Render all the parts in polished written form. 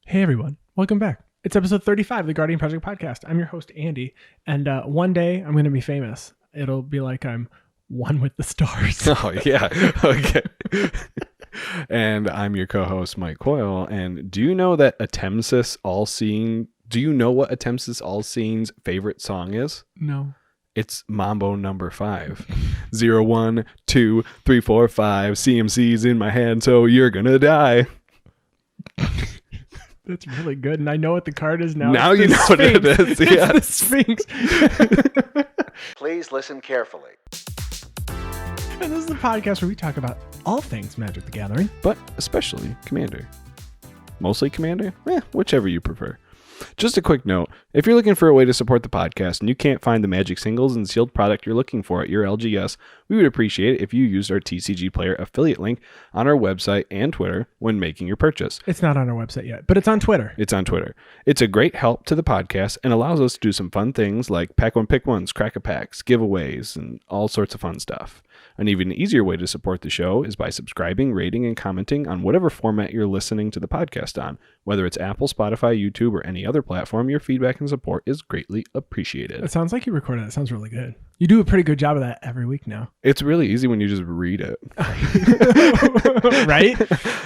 Hey everyone, welcome back. It's episode 35 of the Guardian Project podcast. I'm your host, Andy, and one day I'm going to be famous. It'll be like I'm one with the stars. Oh, yeah. Okay. And I'm your co-host, Mike Coyle. And do you know that Atemsis All-Seeing... Do you know what Atemsis All-Seeing's favorite song is? No. It's Mambo number 5. 0, 1, 2, 3, 4, 5. CMC's in my hand, so you're gonna die. That's really good, and I know what the card is now. Now you know what it is. Yeah. It's the Sphinx. Please listen carefully. And this is the podcast where we talk about all things Magic the Gathering. But especially Commander. Mostly Commander? Whichever you prefer. Just a quick note, if you're looking for a way to support the podcast and you can't find the Magic singles and sealed product you're looking for at your LGS, we would appreciate it if you used our TCG Player affiliate link on our website and Twitter when making your purchase. It's not on our website yet, but it's on Twitter. It's on Twitter. It's a great help to the podcast and allows us to do some fun things like pack one, pick ones, crack a packs, giveaways, and all sorts of fun stuff. An even easier way to support the show is by subscribing, rating, and commenting on whatever format you're listening to the podcast on. Whether it's Apple, Spotify, YouTube, or any other platform, your feedback and support is greatly appreciated. It sounds like you recorded it. It sounds really good. You do a pretty good job of that every week now. It's really easy when you just read it. Right?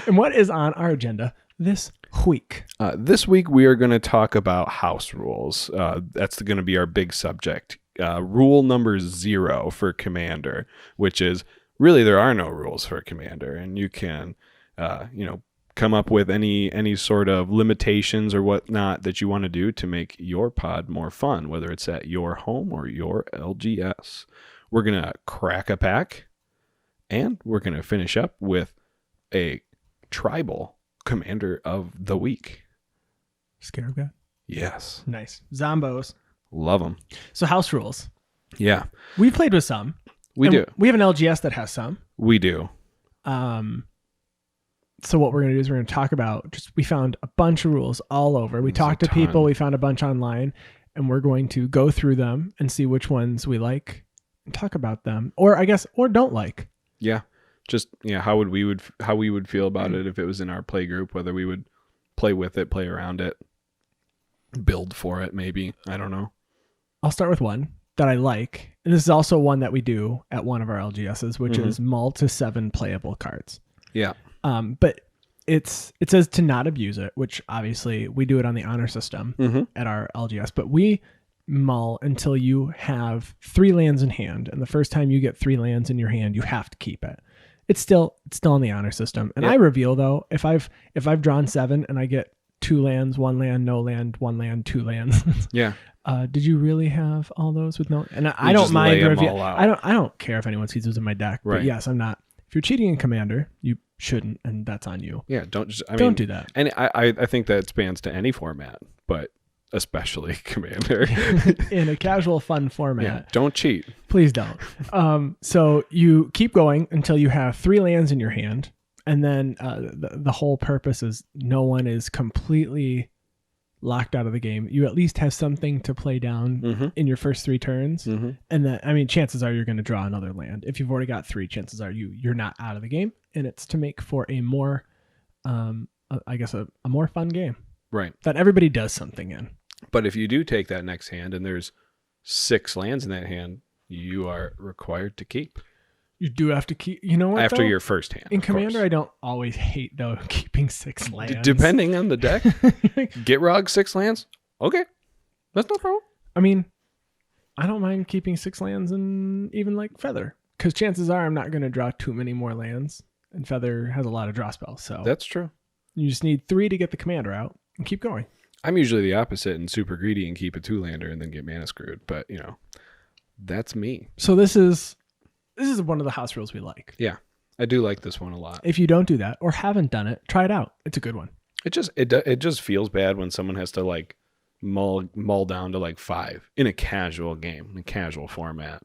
And what is on our agenda this week? This week, we are going to talk about house rules. That's going to be our big subject. Rule number 0 for Commander, which is really there are no rules for Commander, and you can, come up with any sort of limitations or whatnot that you want to do to make your pod more fun, whether it's at your home or your LGS. We're gonna crack a pack, and we're gonna finish up with a tribal Commander of the week. Scarab God? Yes. Nice. Zombos. Love them. So house rules. Yeah. We've played with some. We do. We have an LGS that has some. We do. So what we're going to do is we're going to talk about we found a bunch of rules all over. We talked to people. We found a bunch online, and we're going to go through them and see which ones we like and talk about them, or don't like. Yeah. Just, how we would feel about it if it was in our play group, whether we would play with it, play around it, build for it, maybe. I don't know. I'll start with one that I like. And this is also one that we do at one of our LGSs, which is mull to 7 playable cards. Yeah. But it says to not abuse it, which obviously we do it on the honor system at our LGS, but we mull until you have 3 lands in hand. And the first time you get 3 lands in your hand, you have to keep it. It's still on the honor system. And I reveal though, if I've drawn 7 and I get 2 lands, 1 land, no land, 1 land, 2 lands. Yeah. Did you really have all those with no? And I don't mind reveal. I don't care if anyone sees those in my deck. Right. But yes, I'm not. If you're cheating in Commander, you shouldn't, and that's on you. Yeah. Don't do that. And I think that spans to any format, but especially Commander. In a casual, fun format. Yeah. Don't cheat. Please don't. So you keep going until you have 3 lands in your hand. And then the whole purpose is no one is completely locked out of the game. You at least have something to play down in your first 3 turns. And then, chances are you're going to draw another land. If you've already got 3, chances are you're not out of the game. And it's to make for a more, a more fun game. Right. That everybody does something in. But if you do take that next hand and there's 6 lands in that hand, you are required to keep. You do have to keep, you know what? After your first hand. In Commander, I don't always hate, though, keeping 6 lands. Depending on the deck. Get Rog 6 lands? Okay. That's no problem. I don't mind keeping 6 lands and even like Feather. Because chances are I'm not going to draw too many more lands. And Feather has a lot of draw spells. So that's true. You just need 3 to get the Commander out and keep going. I'm usually the opposite and super greedy and keep a 2-lander and then get mana screwed. But, that's me. So this is one of the house rules we like. Yeah, I do like this one a lot. If you don't do that or haven't done it, try it out. It's a good one. It just feels bad when someone has to like mull down to like 5 in a casual game, in a casual format,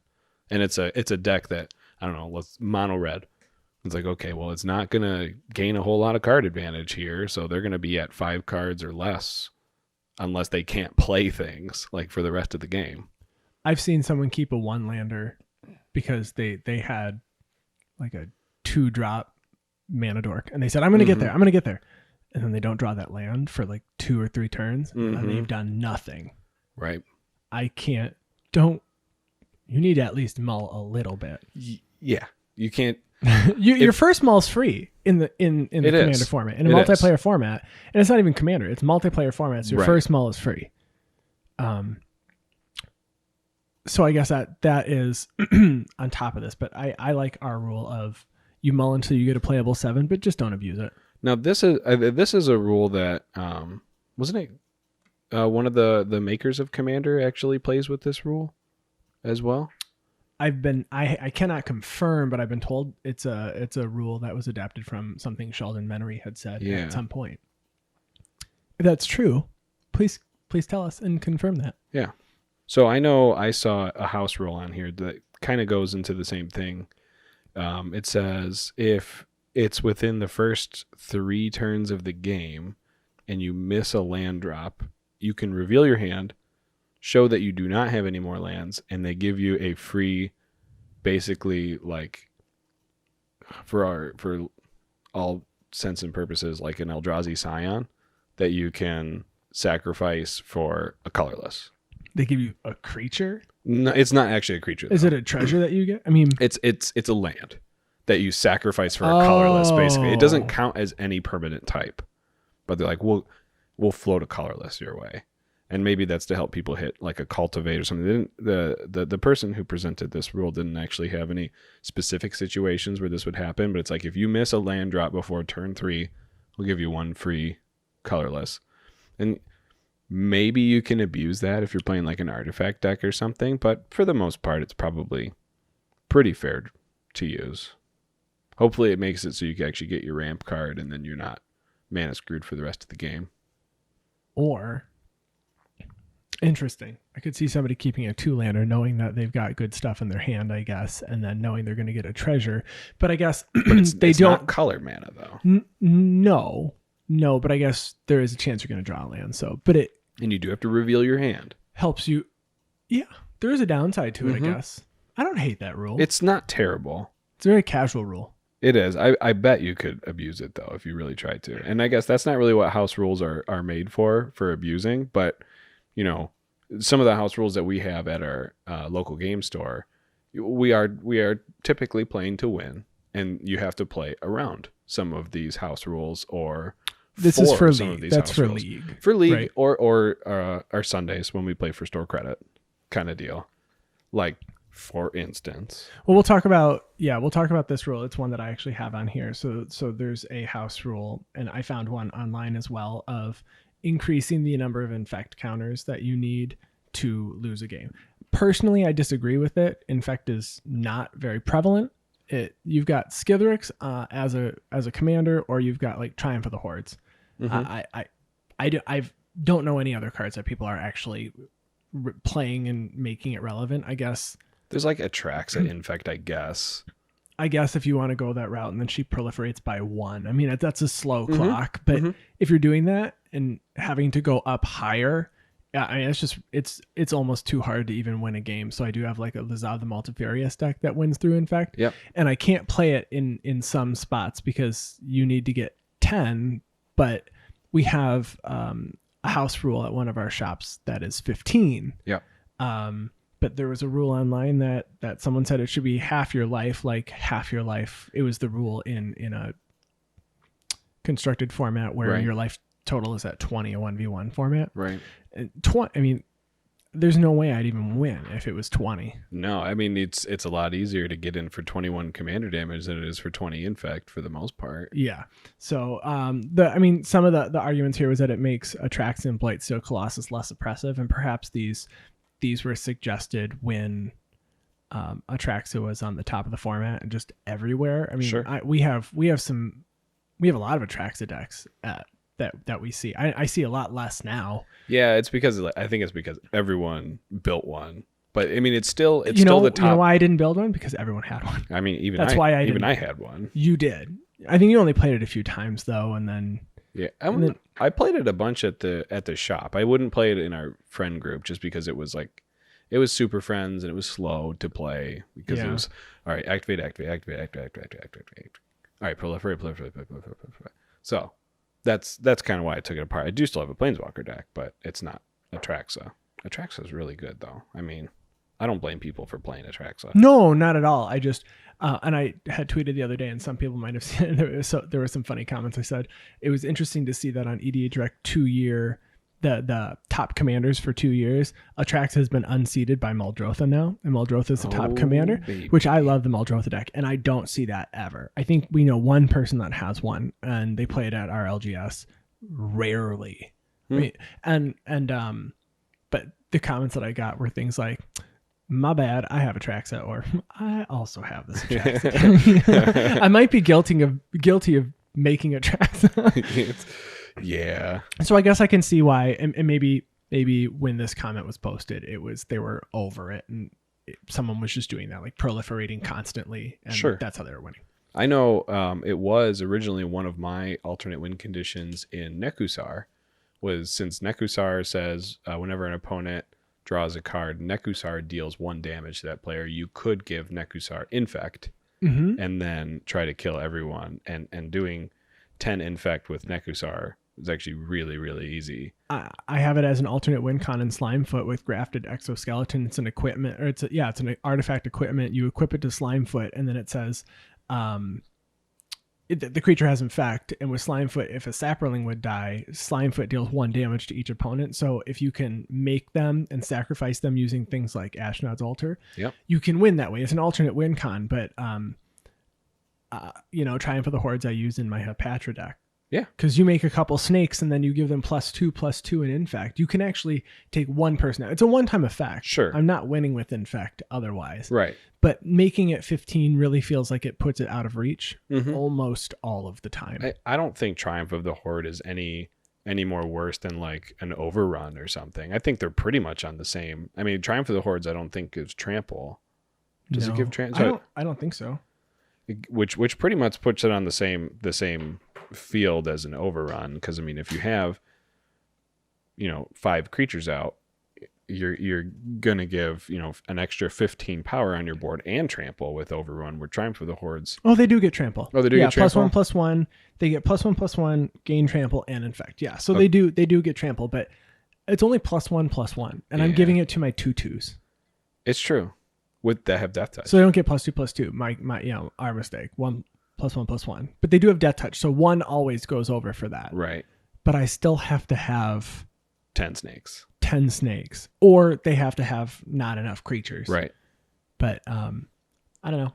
and it's a deck that I don't know. Let's mono red. It's like, okay, well, it's not gonna gain a whole lot of card advantage here, so they're gonna be at 5 cards or less, unless they can't play things like for the rest of the game. I've seen someone keep a 1-lander because they had like a 2-drop mana dork, and they said, I'm going to get there. I'm going to get there. and then they don't draw that land for like 2 or 3 turns, and then they've done nothing. Right. I can't. Don't. You need to at least mull a little bit. Yeah. You can't. Your first mull's free in the Commander format, in a multiplayer format, and it's not even Commander. It's multiplayer format. So your first mull is free. So I guess that is on top of this, but I like our rule of you mull until you get a playable 7, but just don't abuse it. Now this is a rule that wasn't it one of the makers of Commander actually plays with this rule as well. I cannot confirm, but I've been told it's a rule that was adapted from something Sheldon Menery had said at some point. If that's true, please tell us and confirm that. Yeah. So I know I saw a house rule on here that kind of goes into the same thing. It says if it's within the first 3 turns of the game and you miss a land drop, you can reveal your hand, show that you do not have any more lands, and they give you a free, basically like for all sense and purposes, like an Eldrazi Scion that you can sacrifice for a colorless. They give you a creature? No, it's not actually a creature. Is it a treasure that you get? I mean, it's a land that you sacrifice for a colorless. Basically, it doesn't count as any permanent type, but they're like, we'll float a colorless your way. And maybe that's to help people hit like a cultivate or something. The person who presented this rule didn't actually have any specific situations where this would happen, but it's like if you miss a land drop before turn 3, we'll give you 1 free colorless. And maybe you can abuse that if you're playing like an artifact deck or something, but for the most part, it's probably pretty fair to use. Hopefully it makes it so you can actually get your ramp card and then you're not mana screwed for the rest of the game. Or... interesting. I could see somebody keeping a 2-lander knowing that they've got good stuff in their hand, I guess, and then knowing they're going to get a treasure. But I guess it's don't not color mana though. No, but I guess there is a chance you're going to draw a land. So, but and you do have to reveal your hand. Helps you. Yeah, there is a downside to it, I guess. I don't hate that rule. It's not terrible. It's a very casual rule. It is. I bet you could abuse it though if you really tried to. And I guess that's not really what house rules are made for abusing, but you know, some of the house rules that we have at our local game store, we are typically playing to win, and you have to play around some of these house rules, or this is for some league. of these That's house for rules. league. For league, right. or our Sundays when we play for store credit, kind of deal. Like for instance. Well, we'll talk about this rule. It's one that I actually have on here. So there's a house rule, and I found one online as well of increasing the number of infect counters that you need to lose a game. Personally, I disagree with it. Infect is not very prevalent. You've got Skithiryx as a commander, or you've got like Triumph of the Hordes. I don't know any other cards that people are actually playing and making it relevant. I guess there's like a Trackside infect, I guess. If you want to go that route, and then she proliferates by 1. I mean, that's a slow clock, but if you're doing that and having to go up higher, I mean, it's almost too hard to even win a game. So I do have like a Jahzzar the Multifarious deck that wins through infect. Yep. And I can't play it in some spots because you need to get 10, but we have a house rule at one of our shops that is 15. Yeah. But there was a rule online that someone said it should be half your life, like half your life. It was the rule in a constructed format where your life total is at 20, a 1v1 format. Right. And I mean, there's no way I'd even win if it was 20. No, I mean, it's a lot easier to get in for 21 commander damage than it is for 20 infect for the most part. Yeah. So, some of the arguments here was that it makes Atraxian Blightsteel Colossus less oppressive, and perhaps these were suggested when Atraxa was on the top of the format and just everywhere. I mean, sure. We have a lot of Atraxa decks that we see. I see a lot less now. Yeah, I think it's because everyone built one. But I mean, it's still the top. You know why I didn't build one? Because everyone had one. I mean, I had one. You did. I think you only played it a few times though, and then. Yeah, I played it a bunch at the shop. I wouldn't play it in our friend group just because it was super friends and it was slow to play because it was all right. Activate. All right, proliferate. So that's kind of why I took it apart. I do still have a Planeswalker deck, but it's not Atraxa. Atraxa is really good, though. I mean, I don't blame people for playing Atraxa. No, not at all. I just, and I had tweeted the other day, and some people might have seen it. There were some funny comments. I said it was interesting to see that on EDA Direct 2-year, the top commanders for 2 years, Atraxa has been unseated by Muldrotha now, and Muldrotha is the top commander, baby. which I love the Muldrotha deck, and I don't see that ever. I think we know one person that has one, and they play it at our LGS rarely. Right? But the comments that I got were things like, my bad, I have Atraxa, or I also have this Atraxa. I might be guilty of making Atraxa. Yeah. So I guess I can see why, and maybe when this comment was posted, they were over it, and someone was just doing that, like proliferating constantly, and Sure. that's how they were winning. I know it was originally one of my alternate win conditions in Nekusar, was since Nekusar says whenever an opponent draws a card, Nekusar deals 1 damage to that player, you could give Nekusar Infect and then try to kill everyone. And doing 10 Infect with Nekusar is actually really, really easy. I have it as an alternate win con in Slimefoot with Grafted Exoskeleton. It's an equipment, or it's an artifact equipment. You equip it to Slimefoot, and then it says the creature has Infect, and with Slimefoot, if a Saproling would die, Slimefoot deals 1 damage to each opponent. So if you can make them and sacrifice them using things like Ashnod's Altar, you can win that way. It's an alternate win con, but Triumph of the Hordes I use in my Hepatra deck. Yeah. Because you make a couple snakes and then you give them +2/+2 in Infect. You can actually take one person out. It's a one-time effect. Sure. I'm not winning with Infect otherwise. Right. But making it 15 really feels like it puts it out of reach almost all of the time. I don't think Triumph of the Horde is any more worse than like an Overrun or something. I think they're pretty much on the same. I mean, Triumph of the Hordes I don't think gives Trample. Does it give Trample? I don't think so. Which pretty much puts it on the same field as an Overrun, because I mean, if you have 5 creatures out, you're gonna give an extra 15 power on your board and Trample with Overrun. Where Triumph of the Hordes, they do get Trample. They do get Trample. +1/+1. They get +1/+1, gain Trample, and Infect. Yeah, so they do get Trample, but it's only +1/+1, and I'm giving it to my 2/2s. It's true. With that have Death Touch. So they don't get +2/+2. My our mistake. 1+1/+1. But they do have Death Touch, so 1 always goes over for that. Right. But I still have to have 10 snakes. 10 snakes. Or they have to have not enough creatures. Right. But I don't know.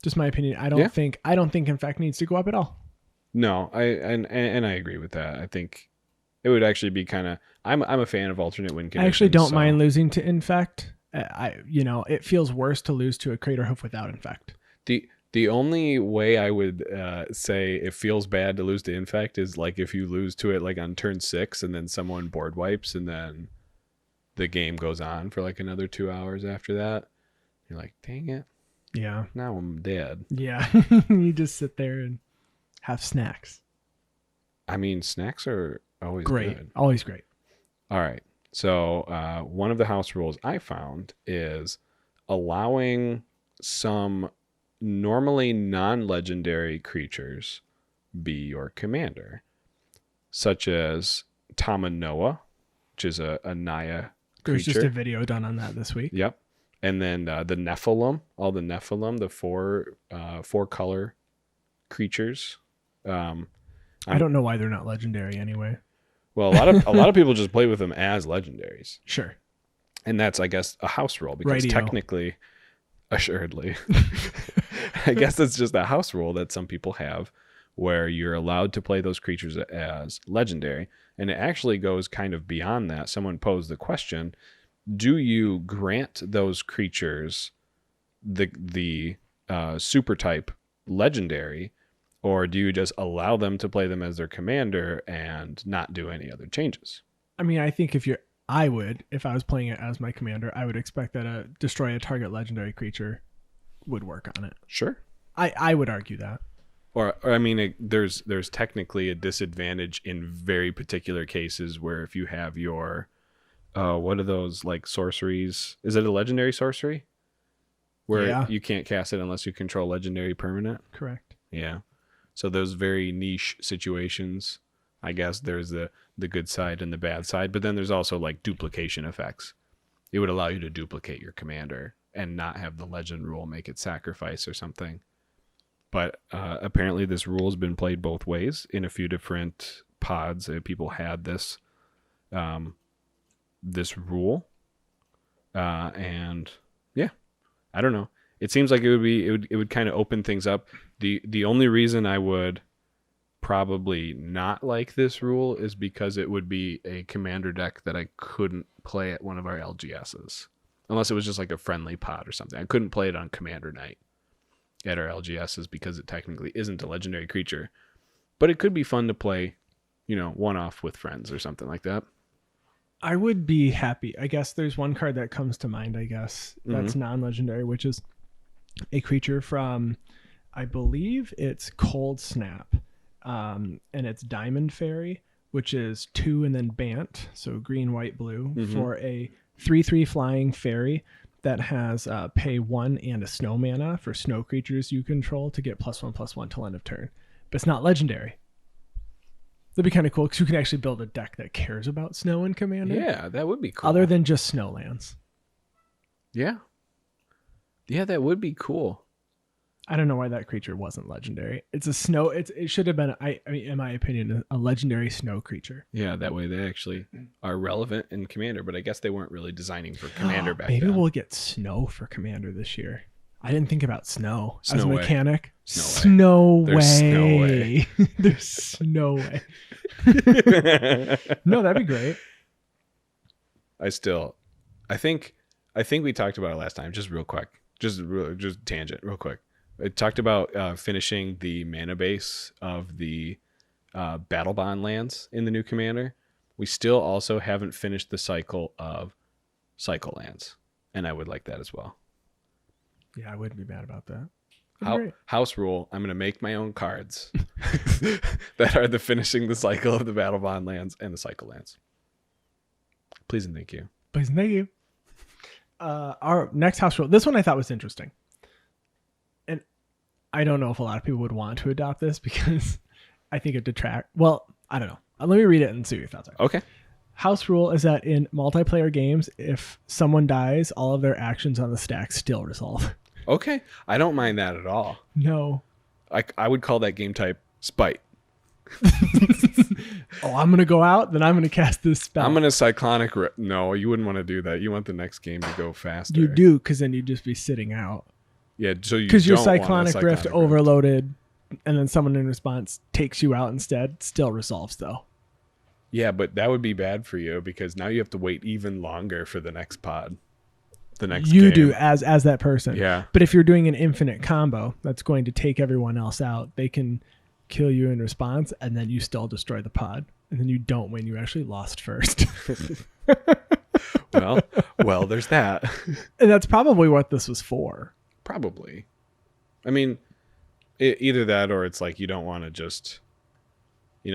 Just my opinion. I don't think Infect needs to go up at all. No, I agree with that. I think it would actually be kind of I'm a fan of alternate win conditions. I actually don't mind losing to Infect. It feels worse to lose to a Craterhoof without Infect. The only way I would say it feels bad to lose to Infect is like if you lose to it like on turn 6 and then someone board wipes and then the game goes on for like another 2 hours after that. You're like, dang it. Yeah. Now I'm dead. Yeah. You just sit there and have snacks. I mean, snacks are always great. Good. Always great. All right. So one of the house rules I found is allowing some normally non-legendary creatures be your commander, such as Tamanoa, which is a Naya creature. There's just a video done on that this week. Yep. And then the Nephilim, all the Nephilim, the four color creatures. I don't know why they're not legendary anyway. Well, a lot of people just play with them as legendaries. Sure. And that's, I guess, a house rule because technically, assuredly, I guess it's just a house rule that some people have where you're allowed to play those creatures as legendary. And it actually goes kind of beyond that. Someone posed the question, do you grant those creatures the super type legendary, or do you just allow them to play them as their commander and not do any other changes? I mean, I think if I was playing it as my commander, I would expect that destroy a target legendary creature would work on it. Sure. I would argue that. Or I mean, there's technically a disadvantage in very particular cases where if you have your, what are those like sorceries? Is it a legendary sorcery? Where you can't cast it unless you control legendary permanent? Correct. Yeah. So those very niche situations, I guess there's the good side and the bad side, but then there's also like duplication effects. It would allow you to duplicate your commander and not have the legend rule make it sacrifice or something. But apparently this rule has been played both ways in a few different pods. People had this this rule, and yeah, I don't know. It seems like it would kind of open things up. The only reason I would probably not like this rule is because it would be a commander deck that I couldn't play at one of our LGSs, unless it was just like a friendly pod or something. I couldn't play it on Commander Night at our LGSs because it technically isn't a legendary creature, but it could be fun to play, one off with friends or something like that. I would be happy. I guess there's one card that comes to mind, I guess, that's non-legendary, which is a creature from, I believe it's Cold Snap. And it's Diamond Fairy, which is 2 and then Bant, so green, white, blue, for a 3/3 flying fairy that has pay 1 and a snow mana for snow creatures you control to get +1/+1 till end of turn. But it's not legendary. That'd be kind of cool because you can actually build a deck that cares about snow and Commander. Yeah, that would be cool. Other than just snowlands. Yeah. Yeah, that would be cool. I don't know why that creature wasn't legendary. It's a snow. It should have been, I mean, in my opinion, a legendary snow creature. Yeah, that way they actually are relevant in Commander, but I guess they weren't really designing for Commander back Maybe then. We'll get snow for Commander this year. I didn't think about snow as a Snow way. mechanic. Snow way. Snow There's way. snow way. There's no way. No, that'd be great. I think we talked about it last time, just real quick. Just tangent real quick. I talked about finishing the mana base of the Battle Bond lands in the new Commander. We still also haven't finished the cycle of cycle lands, and I would like that as well. Yeah, I wouldn't be mad about that. House rule, I'm going to make my own cards that are the finishing the cycle of the Battle Bond lands and the cycle lands. Please and thank you. Please and thank you. Our next house rule, this one I thought was interesting. And I don't know if a lot of people would want to adopt this because I think it detracts. Well, I don't know. Let me read it and see what your thoughts are. Okay. House rule is that in multiplayer games, if someone dies, all of their actions on the stack still resolve. Okay. I don't mind that at all. No. I would call that game type spite. Oh, I'm going to go out, then I'm going to cast this spell. I'm going to cyclonic. No, you wouldn't want to do that. You want the next game to go faster. You do, because then you'd just be sitting out. Yeah, so you because your don't want a cyclonic rift overloaded, and then someone in response takes you out instead. Still resolves though. Yeah, but that would be bad for you because now you have to wait even longer for the next pod. The next you game. do as that person. Yeah. But if you're doing an infinite combo that's going to take everyone else out, they can kill you in response, and then you still destroy the pod, and then you don't win. You actually lost first. well, there's that. And that's probably what this was for. Probably. I mean, either that or it's like you don't want to just,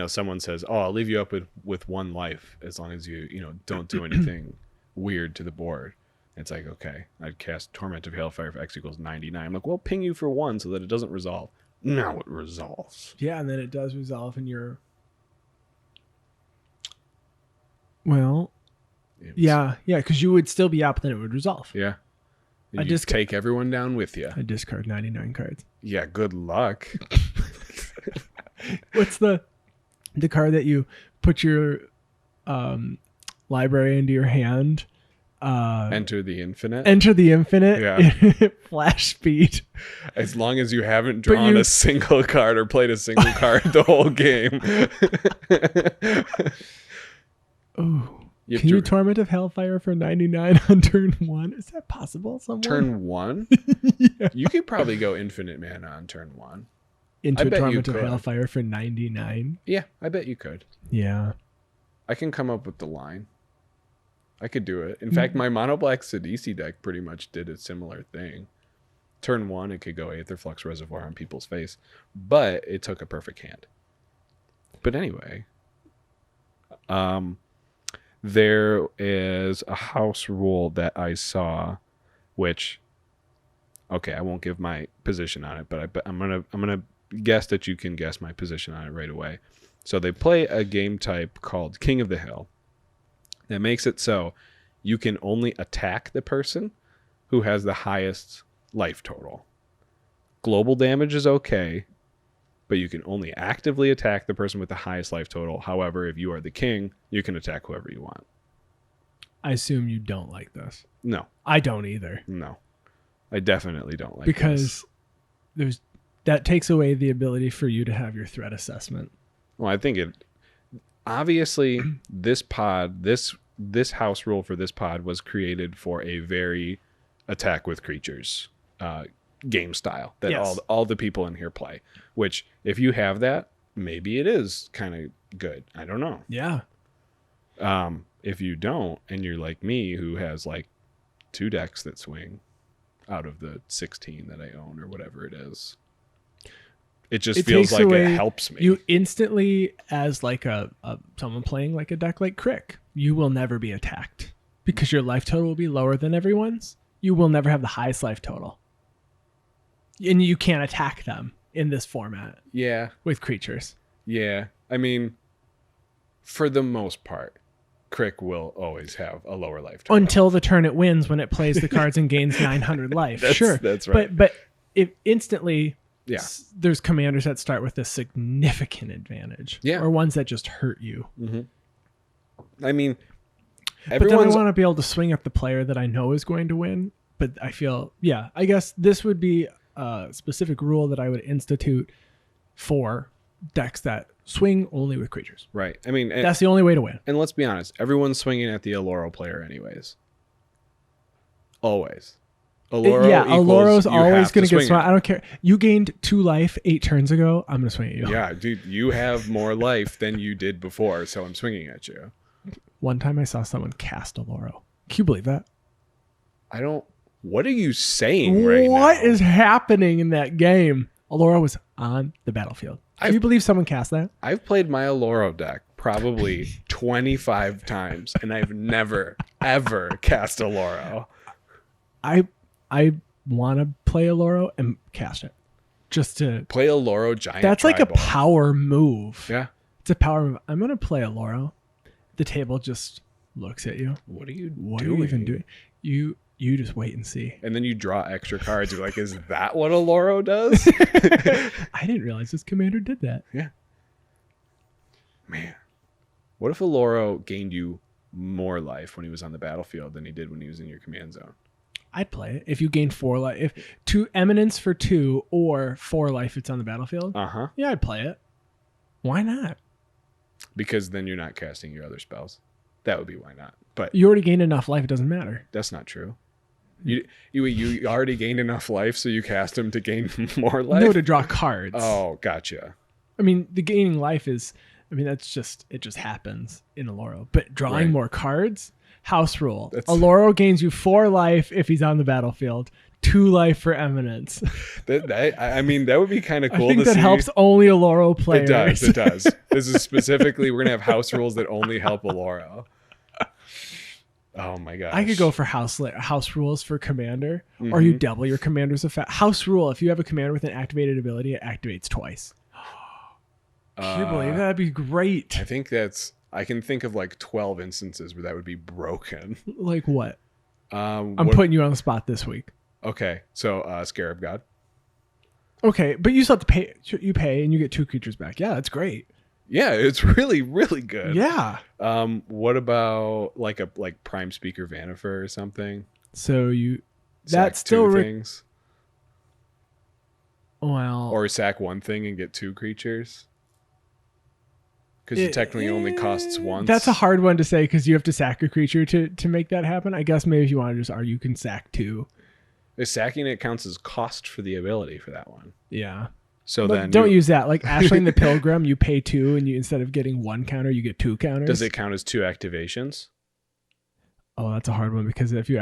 someone says, "Oh, I'll leave you up with 1 life as long as you, don't do anything weird to the board." And it's like, okay, I'd cast Torment of Hailfire for X equals 99. I'm like, well, ping you for 1 so that it doesn't resolve. Now it resolves. Yeah, and then it does resolve in your... Well, yeah, because you would still be out, but then it would resolve. Yeah. I just take everyone down with you. I discard 99 cards. Yeah, good luck. What's the card that you put your library into your hand? Enter the Infinite. Enter the Infinite. Yeah. Flash speed. As long as you haven't drawn a single card or played a single card the whole game. Oh. Can you Torment of Hellfire for 99 on turn 1? Is that possible somewhere? Turn 1? Yeah. You could probably go infinite mana on turn 1. Into Torment of Hellfire for 99? Yeah, I bet you could. Yeah. I can come up with the line. I could do it. In fact, my Mono Black Sidisi deck pretty much did a similar thing. Turn 1, it could go Aetherflux Reservoir on people's face, but it took a perfect hand. But anyway, there is a house rule that I saw, which, okay, I won't give my position on it, but I'm gonna guess that you can guess my position on it right away. So they play a game type called King of the Hill that makes it so you can only attack the person who has the highest life total. Global damage is okay, but you can only actively attack the person with the highest life total. However, if you are the king, you can attack whoever you want. I assume you don't like this. No. I don't either. No. I definitely don't like because that takes away the ability for you to have your threat assessment. Well, I think it obviously this house rule for this pod was created for a very attack with creatures game style that all the people in here play, which if you have that, maybe it is kind of good. I don't know. Yeah. If you don't, and you're like me who has like 2 decks that swing out of the 16 that I own or whatever it is, it just feels like it helps me. You instantly, as like someone playing like a deck like Crick, you will never be attacked because your life total will be lower than everyone's. You will never have the highest life total. And you can't attack them in this format. Yeah. With creatures. Yeah. I mean, for the most part, Crick will always have a lower life total. Until the turn it wins when it plays the cards and gains 900 life. Sure. That's right. But if instantly... Yeah. There's commanders that start with a significant advantage. Yeah. Or ones that just hurt you. Mm-hmm. I mean, but then I want to be able to swing at the player that I know is going to win. But I feel, I guess this would be a specific rule that I would institute for decks that swing only with creatures. Right. I mean, that's the only way to win. And let's be honest, everyone's swinging at the Alluro player anyways. Always. Alluro's always going to get swung. I don't care. You gained 2 life 8 turns ago. I'm going to swing at you. Yeah, dude, you have more life than you did before, so I'm swinging at you. One time I saw someone cast Alluro. Can you believe that? What are you saying right now? What is happening in that game? Alluro was on the battlefield. Can you believe someone cast that? I've played my Alluro deck probably 25 times, and I've never, ever cast Alluro. I want to play Alluro and cast it. Just to play Alluro giant. That's like a power move. Yeah. It's a power move. I'm going to play Alluro. The table just looks at you. What are you doing? What are you even doing? You just wait and see. And then you draw extra cards. You're like, is that what Alluro does? I didn't realize this commander did that. Yeah. Man. What if Alluro gained you more life when he was on the battlefield than he did when he was in your command zone? I'd play it. If you gain 4 life, if 2 eminence for 2 or 4 life, it's on the battlefield. Yeah, I'd play it. Why not? Because then you're not casting your other spells. That would be why not. But you already gained enough life. It doesn't matter. That's not true. You already gained enough life, so you cast him to gain more life? No, to draw cards. Oh, gotcha. I mean, the gaining life is, it just happens in Alluro. But drawing more cards... House rule. Alluro gains you 4 life if he's on the battlefield. 2 life for eminence. That would be kind of cool. I think that helps only Alluro players. It does. This is specifically, we're going to have house rules that only help Alluro. Oh my gosh. I could go for house rules for commander, or you double your commander's effect. House rule, if you have a commander with an activated ability, it activates twice. Can you believe that? That'd be great. I can think of like 12 instances where that would be broken. Like what? I'm putting you on the spot this week. Okay, so Scarab God. Okay, but you still have to pay. You pay and you get 2 creatures back. Yeah, that's great. Yeah, it's really, really good. Yeah. What about like Prime Speaker Vanifer or something? So that's still 2 things. Well, or sack 1 thing and get 2 creatures. Because it technically only costs once. That's a hard one to say because you have to sack a creature to make that happen. I guess maybe if you want to just argue, you can sack 2. If sacking it counts as cost for the ability for that one. Yeah. So but then don't use that. Like Ashling the Pilgrim, you pay 2 and you instead of getting 1 counter, you get 2 counters. Does it count as 2 activations? Oh, that's a hard one because if you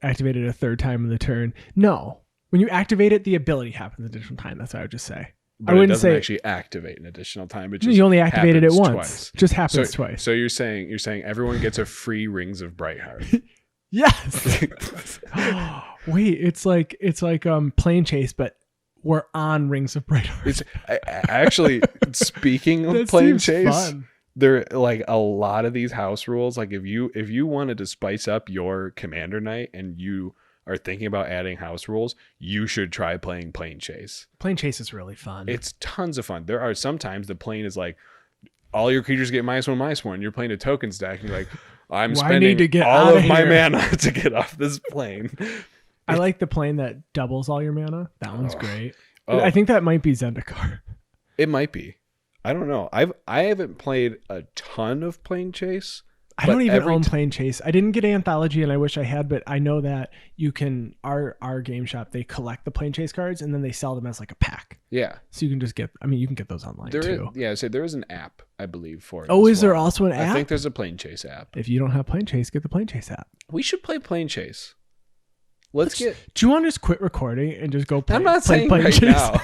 activate it a 3rd time in the turn, no. When you activate it, the ability happens an additional time. That's what I would just say. But it doesn't actually activate an additional time. It just you only activated it once. Twice. Just happens twice. So you're saying everyone gets a free Rings of Brightheart. Yes. Wait, it's like Plane Chase, but we're on Rings of Bright Heart. Actually, speaking of That plane seems chase, fun. there like a lot of these house rules. Like if you wanted to spice up your commander night and you are thinking about adding house rules, you should try playing plane chase. Plane chase is really fun. It's tons of fun. There are sometimes the plane is like all your creatures get -1/-1, and you're playing a token stack and you're like, I'm spending all of my mana to get off this plane. I like the plane that doubles all your mana. That one's great. Oh. I think that might be Zendikar. It might be. I don't know. I haven't played a ton of plane chase. I don't even own plane chase. I didn't get Anthology, and I wish I had, but I know that you can. Our game shop, they collect the plane chase cards and then they sell them as like a pack. Yeah. So you can just get. I mean, you can get those online too. There is an app, I believe, for it. Oh, is there also an app? I think there's a plane chase app. If you don't have plane chase, get the plane chase app. We should play plane chase. Let's get. Do you want to just quit recording and just go play? I'm not saying plane right chase? now.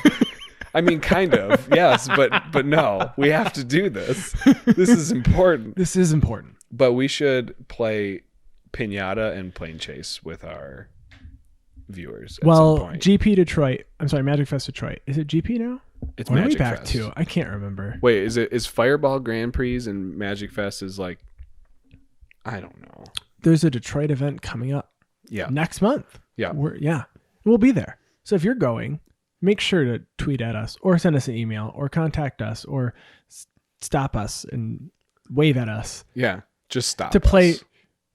I mean, kind of, yes, but no, we have to do this. This is important. This is important. But we should play Pinata and Plane Chase with our viewers at some point. GP Detroit. I'm sorry, Magic Fest Detroit. Is it GP now? It's what Magic are we back Fest. to? I can't remember. Wait, is Fireball Grand Prix and Magic Fest is like, I don't know. There's a Detroit event coming up. Yeah. Next month. Yeah. We'll be there. So if you're going, make sure to tweet at us or send us an email or contact us or stop us and wave at us. Yeah. Just stop. To play.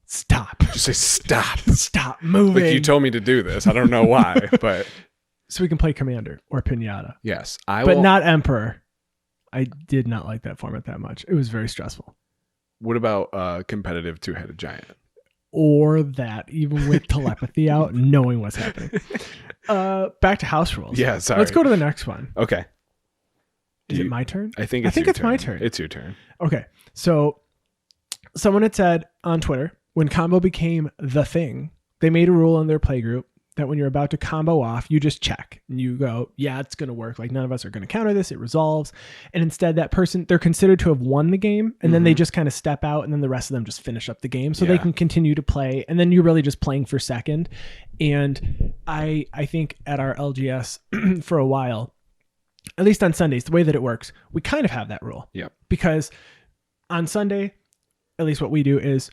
Stop. Just say stop. Stop moving. Like you told me to do this. I don't know why, but. So we can play Commander or Pinata. Yes. But not Emperor. I did not like that format that much. It was very stressful. What about competitive two-headed giant? Or that, even with telepathy out, knowing what's happening. Back to house rules. Yeah, sorry. Let's go to the next one. Okay. Is it my turn? I think it's my turn. It's your turn. Okay. So someone had said on Twitter, when combo became the thing, they made a rule in their playgroup that when you're about to combo off, you just check and you go, yeah, it's going to work. Like none of us are going to counter this. It resolves. And instead that person, they're considered to have won the game. And then they just kind of step out and then the rest of them just finish up the game so they can continue to play. And then you're really just playing for second. And I think at our LGS for a while, at least on Sundays, the way that it works, we kind of have that rule. Yep. Because on Sunday, at least what we do is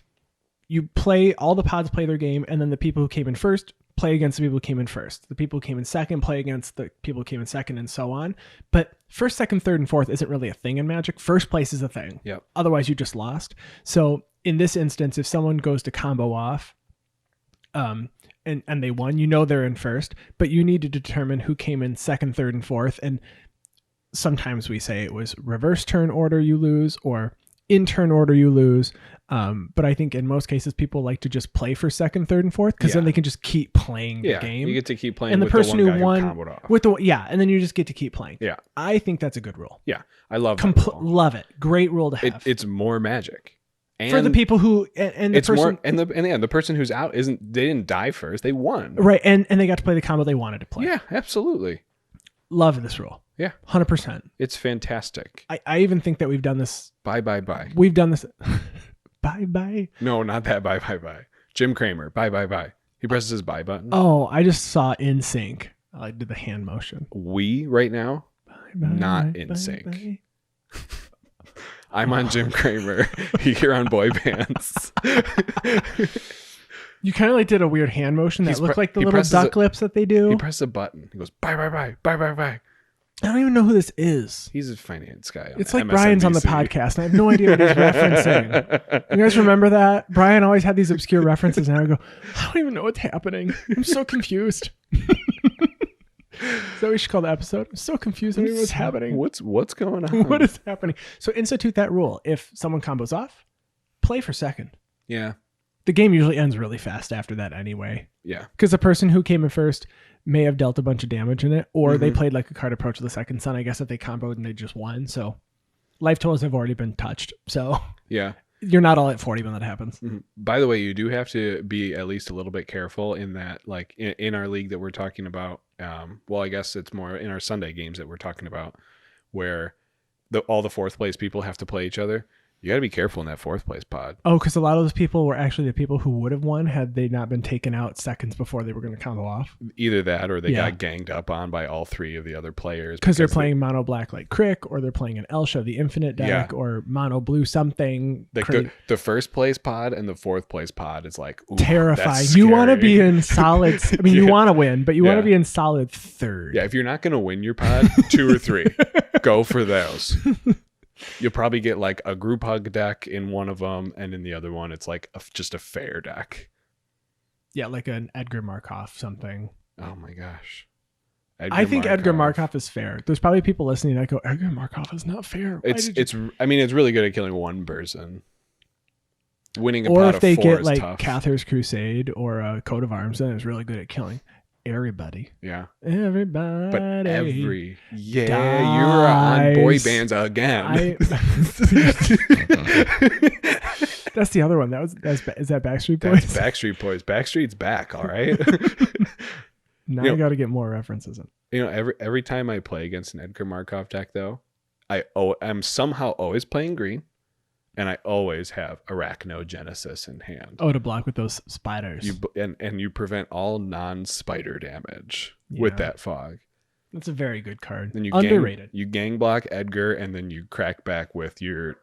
you play, all the pods play their game, and then the people who came in first play against the people who came in first. The people who came in second play against the people who came in second, and so on. But first, second, third, and fourth isn't really a thing in Magic. First place is a thing. Yep. Otherwise, you just lost. So in this instance, if someone goes to combo off, and they won, you know they're in first, but you need to determine who came in second, third, and fourth. And sometimes we say it was reverse turn order you lose, or in turn order you lose. But I think in most cases people like to just play for second, third, and fourth because then they can just keep playing the game. You get to keep playing and with the person the one who guy won who comboed off. with the and then you just get to keep playing. Yeah. I think that's a good rule. Yeah. I love that rule. Love it. Great rule to have. It's more Magic. And for the people who and the it's person more the person who's out they didn't die first. They won. Right. And they got to play the combo they wanted to play. Yeah, absolutely. Love this rule. Yeah. 100%. It's fantastic. I even think that we've done this. Bye. We've done this. Bye. No, not that bye. Jim Cramer. Bye. He presses his bye button. Oh, I just saw In Sync. I did the hand motion. We right now, not in sync. I'm on Jim Cramer. You're on boy bands. You kind of like did a weird hand motion that looked like the little duck lips that they do. He presses a button. He goes, bye. I don't even know who this is. He's a finance guy. It's like Brian's on the podcast, and I have no idea what he's referencing. You guys remember that? Brian always had these obscure references, and I would go, I don't even know what's happening. I'm so confused. Is that what we should call the episode? I'm so confused. I don't even know what's happening. What's going on? What is happening? So institute that rule. If someone combos off, play for second. Yeah. The game usually ends really fast after that anyway. Yeah. Because the person who came in first may have dealt a bunch of damage in it, or they played like a card approach of the second sun. I guess if they comboed and they just won. So life totals have already been touched. So yeah, you're not all at 40 when that happens. Mm-hmm. By the way, you do have to be at least a little bit careful in that, like in our league that we're talking about. Well, I guess it's more in our Sunday games that we're talking about, where all the fourth place people have to play each other. You got to be careful in that 4th place pod. Oh, because a lot of those people were actually the people who would have won had they not been taken out seconds before they were going to count off. Either that or they got ganged up on by all 3 of the other players. Because they're playing mono black like Crick, or they're playing an Elsha, the infinite deck, or mono blue something. Like the 1st place pod and the 4th place pod is like, ooh, terrifying. You want to be in solid. I mean, you want to win, but you want to be in solid 3rd. Yeah, if you're not going to win your pod, 2 or 3, go for those. You'll probably get like a group hug deck in one of them, and in the other one, it's like just a fair deck. Yeah, like an Edgar Markov something. Oh my gosh. I think Edgar Markov is fair. There's probably people listening that go, Edgar Markov is not fair. It's really good at killing one person. Winning a or pot if of they 4 get is like tough. Cather's Crusade or a Coat of Arms, then it's really good at killing everybody. Yeah. Everybody. But you were on boy bands again. That's the other one. Is that Backstreet Boys? That's Backstreet Boys. Backstreet's back, all right? Now I got to get more references in. You know, every time I play against an Edgar Markov deck, though, I'm somehow always playing green, and I always have Arachnogenesis in hand. Oh, to block with those spiders. And you prevent all non-spider damage with that fog. That's a very good card. And Underrated. You gang block Edgar, and then you crack back with your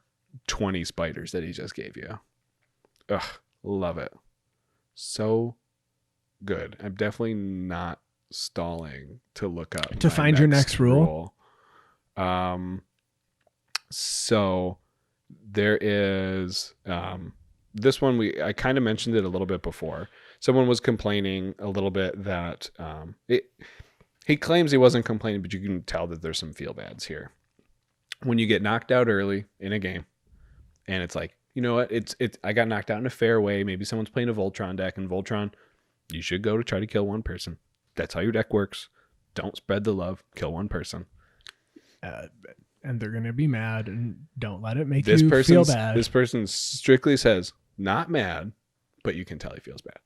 20 spiders that he just gave you. Ugh, love it. So good. I'm definitely not stalling to look up to find your next rule. So there is this one I kind of mentioned it a little bit before. Someone was complaining a little bit that he claims he wasn't complaining, but you can tell that there's some feel bads here. When you get knocked out early in a game, and it's like, you know what, I got knocked out in a fair way. Maybe someone's playing a Voltron deck, and Voltron, you should go to try to kill one person. That's how your deck works. Don't spread the love. Kill one person. And they're going to be mad, and don't let it make you feel bad. This person strictly says, not mad, but you can tell he feels bad.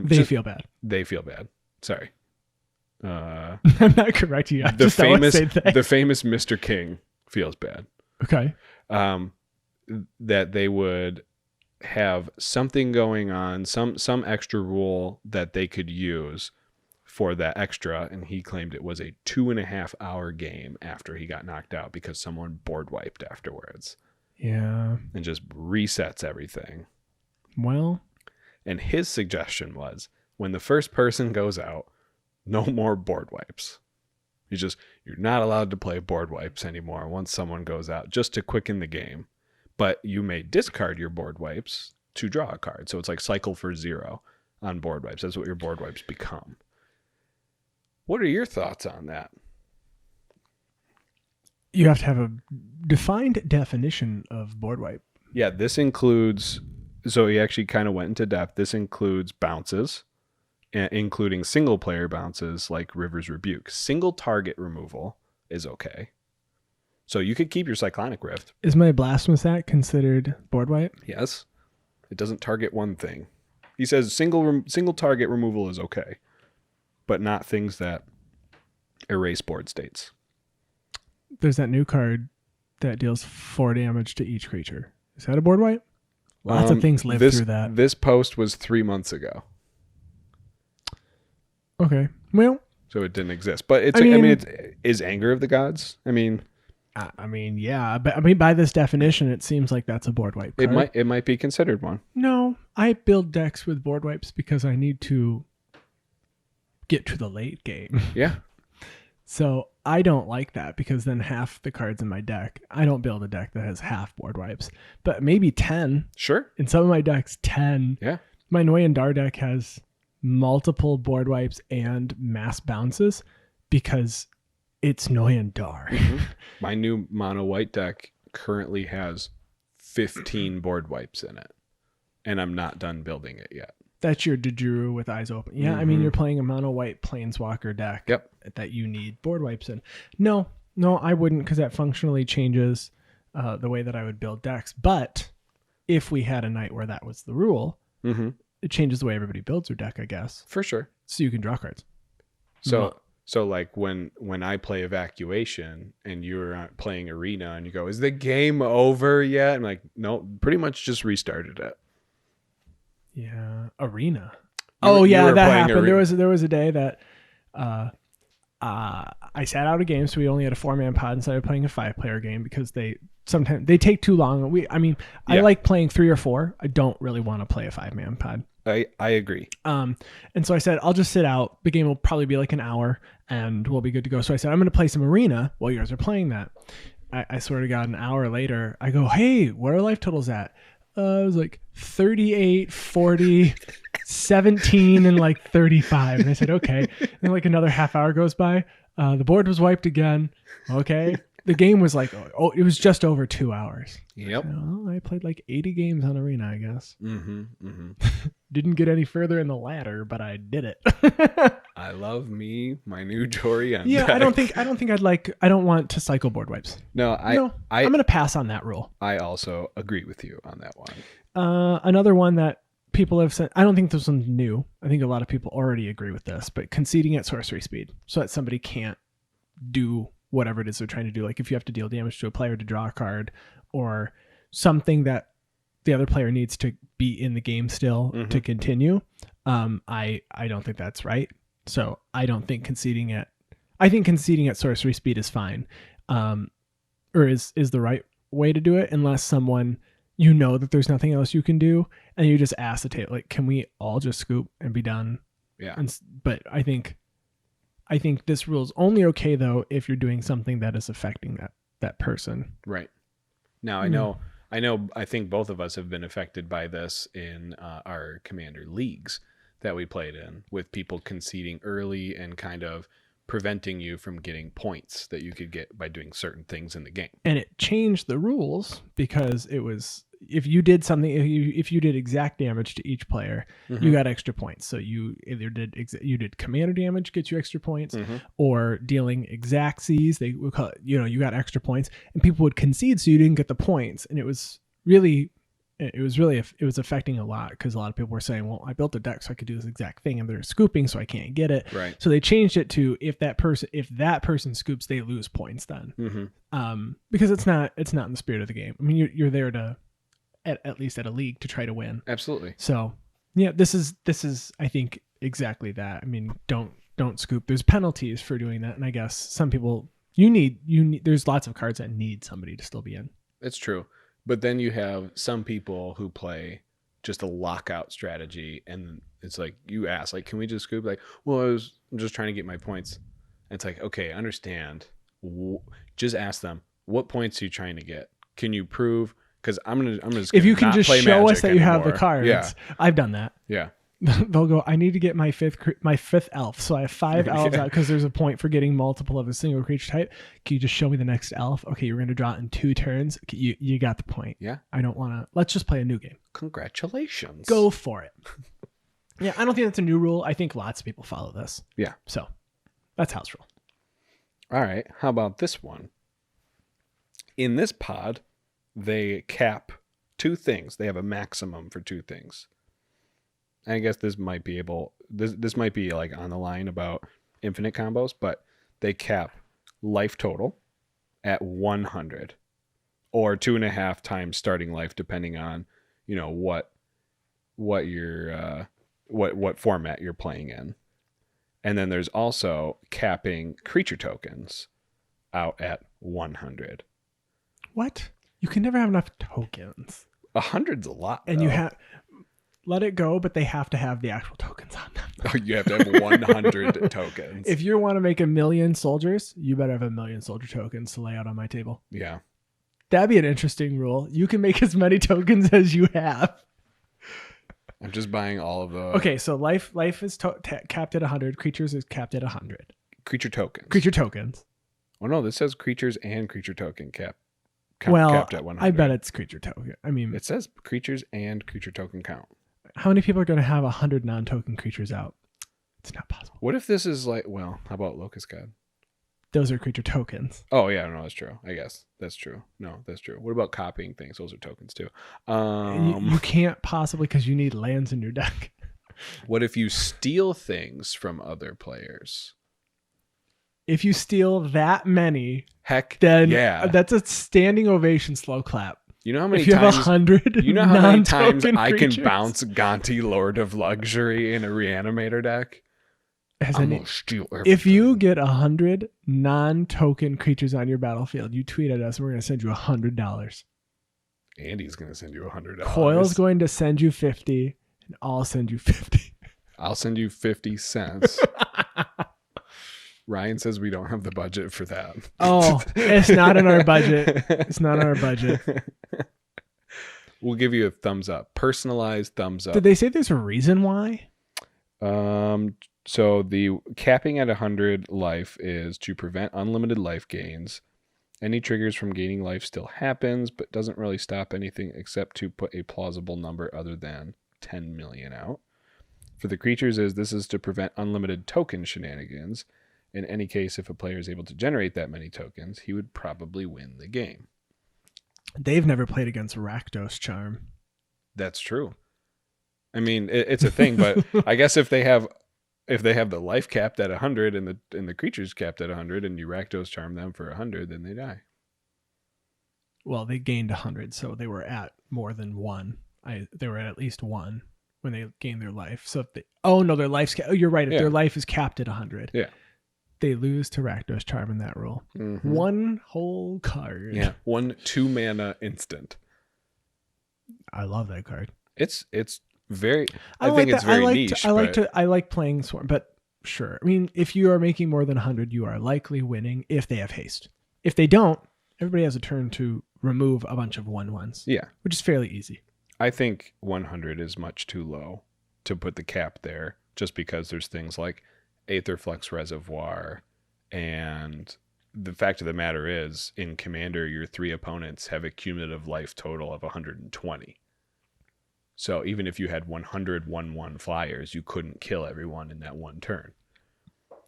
They feel bad. They feel bad. Sorry. I'm not correcting you. The famous Mr. King feels bad. Okay. That they would have something going on, some extra rule that they could use for that extra, and he claimed it was a 2.5 hour game after he got knocked out because someone board wiped afterwards. Yeah. And just resets everything. Well. And his suggestion was, when the first person goes out, no more board wipes. You're not allowed to play board wipes anymore once someone goes out, just to quicken the game. But you may discard your board wipes to draw a card. So it's like cycle for 0 on board wipes. That's what your board wipes become. What are your thoughts on that? You have to have a defined definition of board wipe. Yeah, this includes, so he actually kind of went into depth. This includes bounces, including single player bounces like River's Rebuke. Single target removal is okay. So you could keep your Cyclonic Rift. Is my Blasphemous Act considered board wipe? Yes. It doesn't target one thing. He says single target removal is okay, but not things that erase board states. There's that new card that deals 4 damage to each creature. Is that a board wipe? Lots of things live through that. This post was 3 months ago. Okay. Well, so it didn't exist. But it's is Anger of the Gods? Yeah, but by this definition, it seems like that's a board wipe card. It might be considered one. No, I build decks with board wipes because I need to get to the late game. Yeah. So I don't like that because then half the cards in my deck, I don't build a deck that has half board wipes, but maybe 10. Sure. In some of my decks, 10. Yeah. My Noyan Dar deck has multiple board wipes and mass bounces because it's Noyan Dar. Mm-hmm. My new mono white deck currently has 15 board wipes in it, and I'm not done building it yet. That's your Dejuru with eyes open. Yeah, Mm-hmm. you're playing a mono white planeswalker deck. Yep. That you need board wipes in. No, I wouldn't, because that functionally changes the way that I would build decks. But if we had a night where that was the rule, mm-hmm. it changes the way everybody builds their deck, I guess. For sure. So you can draw cards. So So like when I play Evacuation and you're playing Arena and you go, is the game over yet? I'm like, no, pretty much just restarted it. Yeah, Arena. You Yeah, were that playing happened. Arena. There was a day that I sat out a game, so we only had a 4-man pod instead of playing a 5-player game because sometimes they take too long. I like playing 3 or 4. I don't really want to play a 5-man pod. I agree. And so I said, I'll just sit out. The game will probably be like an hour and we'll be good to go. So I said, I'm going to play some Arena while you guys are playing that. I swear to God, an hour later, I go, hey, what are life totals at? It was like 38, 40, 17, and like 35. And I said, okay. And like another half hour goes by. The board was wiped again. Okay. The game was like, it was just over 2 hours. Yep. So, I played like 80 games on Arena, I guess. Mm-hmm. Didn't get any further in the ladder, but I did it. I love me, my new Jory on Yeah, deck. I don't want to cycle board wipes. I'm going to pass on that rule. I also agree with you on that one. Another one that people have said, I don't think this one's new. I think a lot of people already agree with this, but conceding at sorcery speed so that somebody can't do whatever it is they're trying to do. Like if you have to deal damage to a player to draw a card or something that the other player needs to be in the game still to continue. I don't think that's right. So I don't think conceding at sorcery speed is fine. Or is the right way to do it unless someone, that there's nothing else you can do. And you just ask the table, like, can we all just scoop and be done? Yeah. But I think this rule is only okay though if you're doing something that is affecting that person. Right. Now I think both of us have been affected by this in our Commander leagues that we played in, with people conceding early and kind of preventing you from getting points that you could get by doing certain things in the game. And it changed the rules because it was, if you did something, if you did exact damage to each player, you got extra points. So you either did commander damage, gets you extra points, or dealing exact Cs, they would call it, you got extra points, and people would concede so you didn't get the points. And it was affecting a lot because a lot of people were saying, well, I built a deck so I could do this exact thing and they're scooping so I can't get it. Right. So they changed it to if that person scoops, they lose points then. Because it's not in the spirit of the game. I mean, you're there to at least at a league to try to win. Absolutely. So yeah, this is I think exactly that. I mean, don't scoop. There's penalties for doing that. And I guess some people you need there's lots of cards that need somebody to still be in. It's true. But then you have some people who play just a lockout strategy, and it's like you ask, like, can we just scoop? Like, well, I'm just trying to get my points. And it's like, okay, understand. Just ask them, what points are you trying to get? Can you prove? Because I'm just if you can not just play show us Magic that you have anymore. the cards. Yeah. I've done that. Yeah. They'll go, I need to get my fifth elf. So I have 5 elves out because there's a point for getting multiple of a single creature type. Can you just show me the next elf? Okay, you're going to draw it in 2 turns. Okay, you got the point. Yeah. I don't want to. Let's just play a new game. Congratulations. Go for it. Yeah, I don't think that's a new rule. I think lots of people follow this. Yeah. So that's house rule. All right. How about this one? In this pod, they cap 2 things. They have a maximum for 2 things. I guess this might be like on the line about infinite combos, but they cap life total at 100 or 2.5 times starting life, depending on, what format you're playing in. And then there's also capping creature tokens out at 100. What? You can never have enough tokens. 100's a lot. And though. you have let it go, but they have to have the actual tokens on them. Oh, you have to have 100 tokens. If you want to make 1,000,000 soldiers, you better have 1,000,000 soldier tokens to lay out on my table. Yeah. That'd be an interesting rule. You can make as many tokens as you have. I'm just buying all of the... Okay, so life is capped at 100. Creatures is capped at 100. Creature tokens. Creature tokens. Oh, no, this says creatures and creature token capped at 100. I bet it's creature token. I mean... It says creatures and creature token count. How many people are going to have 100 non-token creatures out? It's not possible. What if this is like... Well, how about Locust God? Those are creature tokens. Oh, yeah, no, that's true. I guess. That's true. No, that's true. What about copying things? Those are tokens, too. You can't possibly, because you need lands in your deck. What if you steal things from other players? If you steal that many, Heck, then yeah. that's a standing ovation slow clap. You know how many If you have times 100 you know how many times non-token I can creatures? bounce Gonti, Lord of Luxury in a Reanimator deck? I'm gonna steal everything. If you get 100 non-token creatures on your battlefield, you tweet at us and we're going to send you $100. Andy's gonna send you $100. Coyle's going to send you 50, and I'll send you 50. I'll send you 50 cents. Ryan says we don't have the budget for that. Oh, it's not in our budget. It's not in our budget. We'll give you a thumbs up. Personalized thumbs up. Did they say there's a reason why? So the capping at 100 life is to prevent unlimited life gains. Any triggers from gaining life still happens, but doesn't really stop anything except to put a plausible number other than 10 million out. For the creatures, this is to prevent unlimited token shenanigans. In any case, if a player is able to generate that many tokens, he would probably win the game. They've never played against Rakdos Charm. That's true. I mean, it's a thing, but I guess if they have the life capped at 100 and the creatures capped at 100 and you Rakdos Charm them for 100, then they die. Well, they gained 100, so they were at more than one. They were at least one when they gained their life. So if their life's you're right. If their life is capped at 100, they lose to Rakdos Charm in that rule. Mm-hmm. One whole card. Yeah, 2 mana instant. I love that card. It's very. I think it's very niche. I like playing Swarm, but sure. I mean, if you are making more than 100, you are likely winning if they have haste. If they don't, everybody has a turn to remove a bunch of 1/1s. Yeah, which is fairly easy. I think 100 is much too low to put the cap there, just because there's things like Aetherflux Reservoir, and the fact of the matter is, in Commander, your 3 opponents have a cumulative life total of 120. So even if you had 100 1/1 flyers, you couldn't kill everyone in that one turn.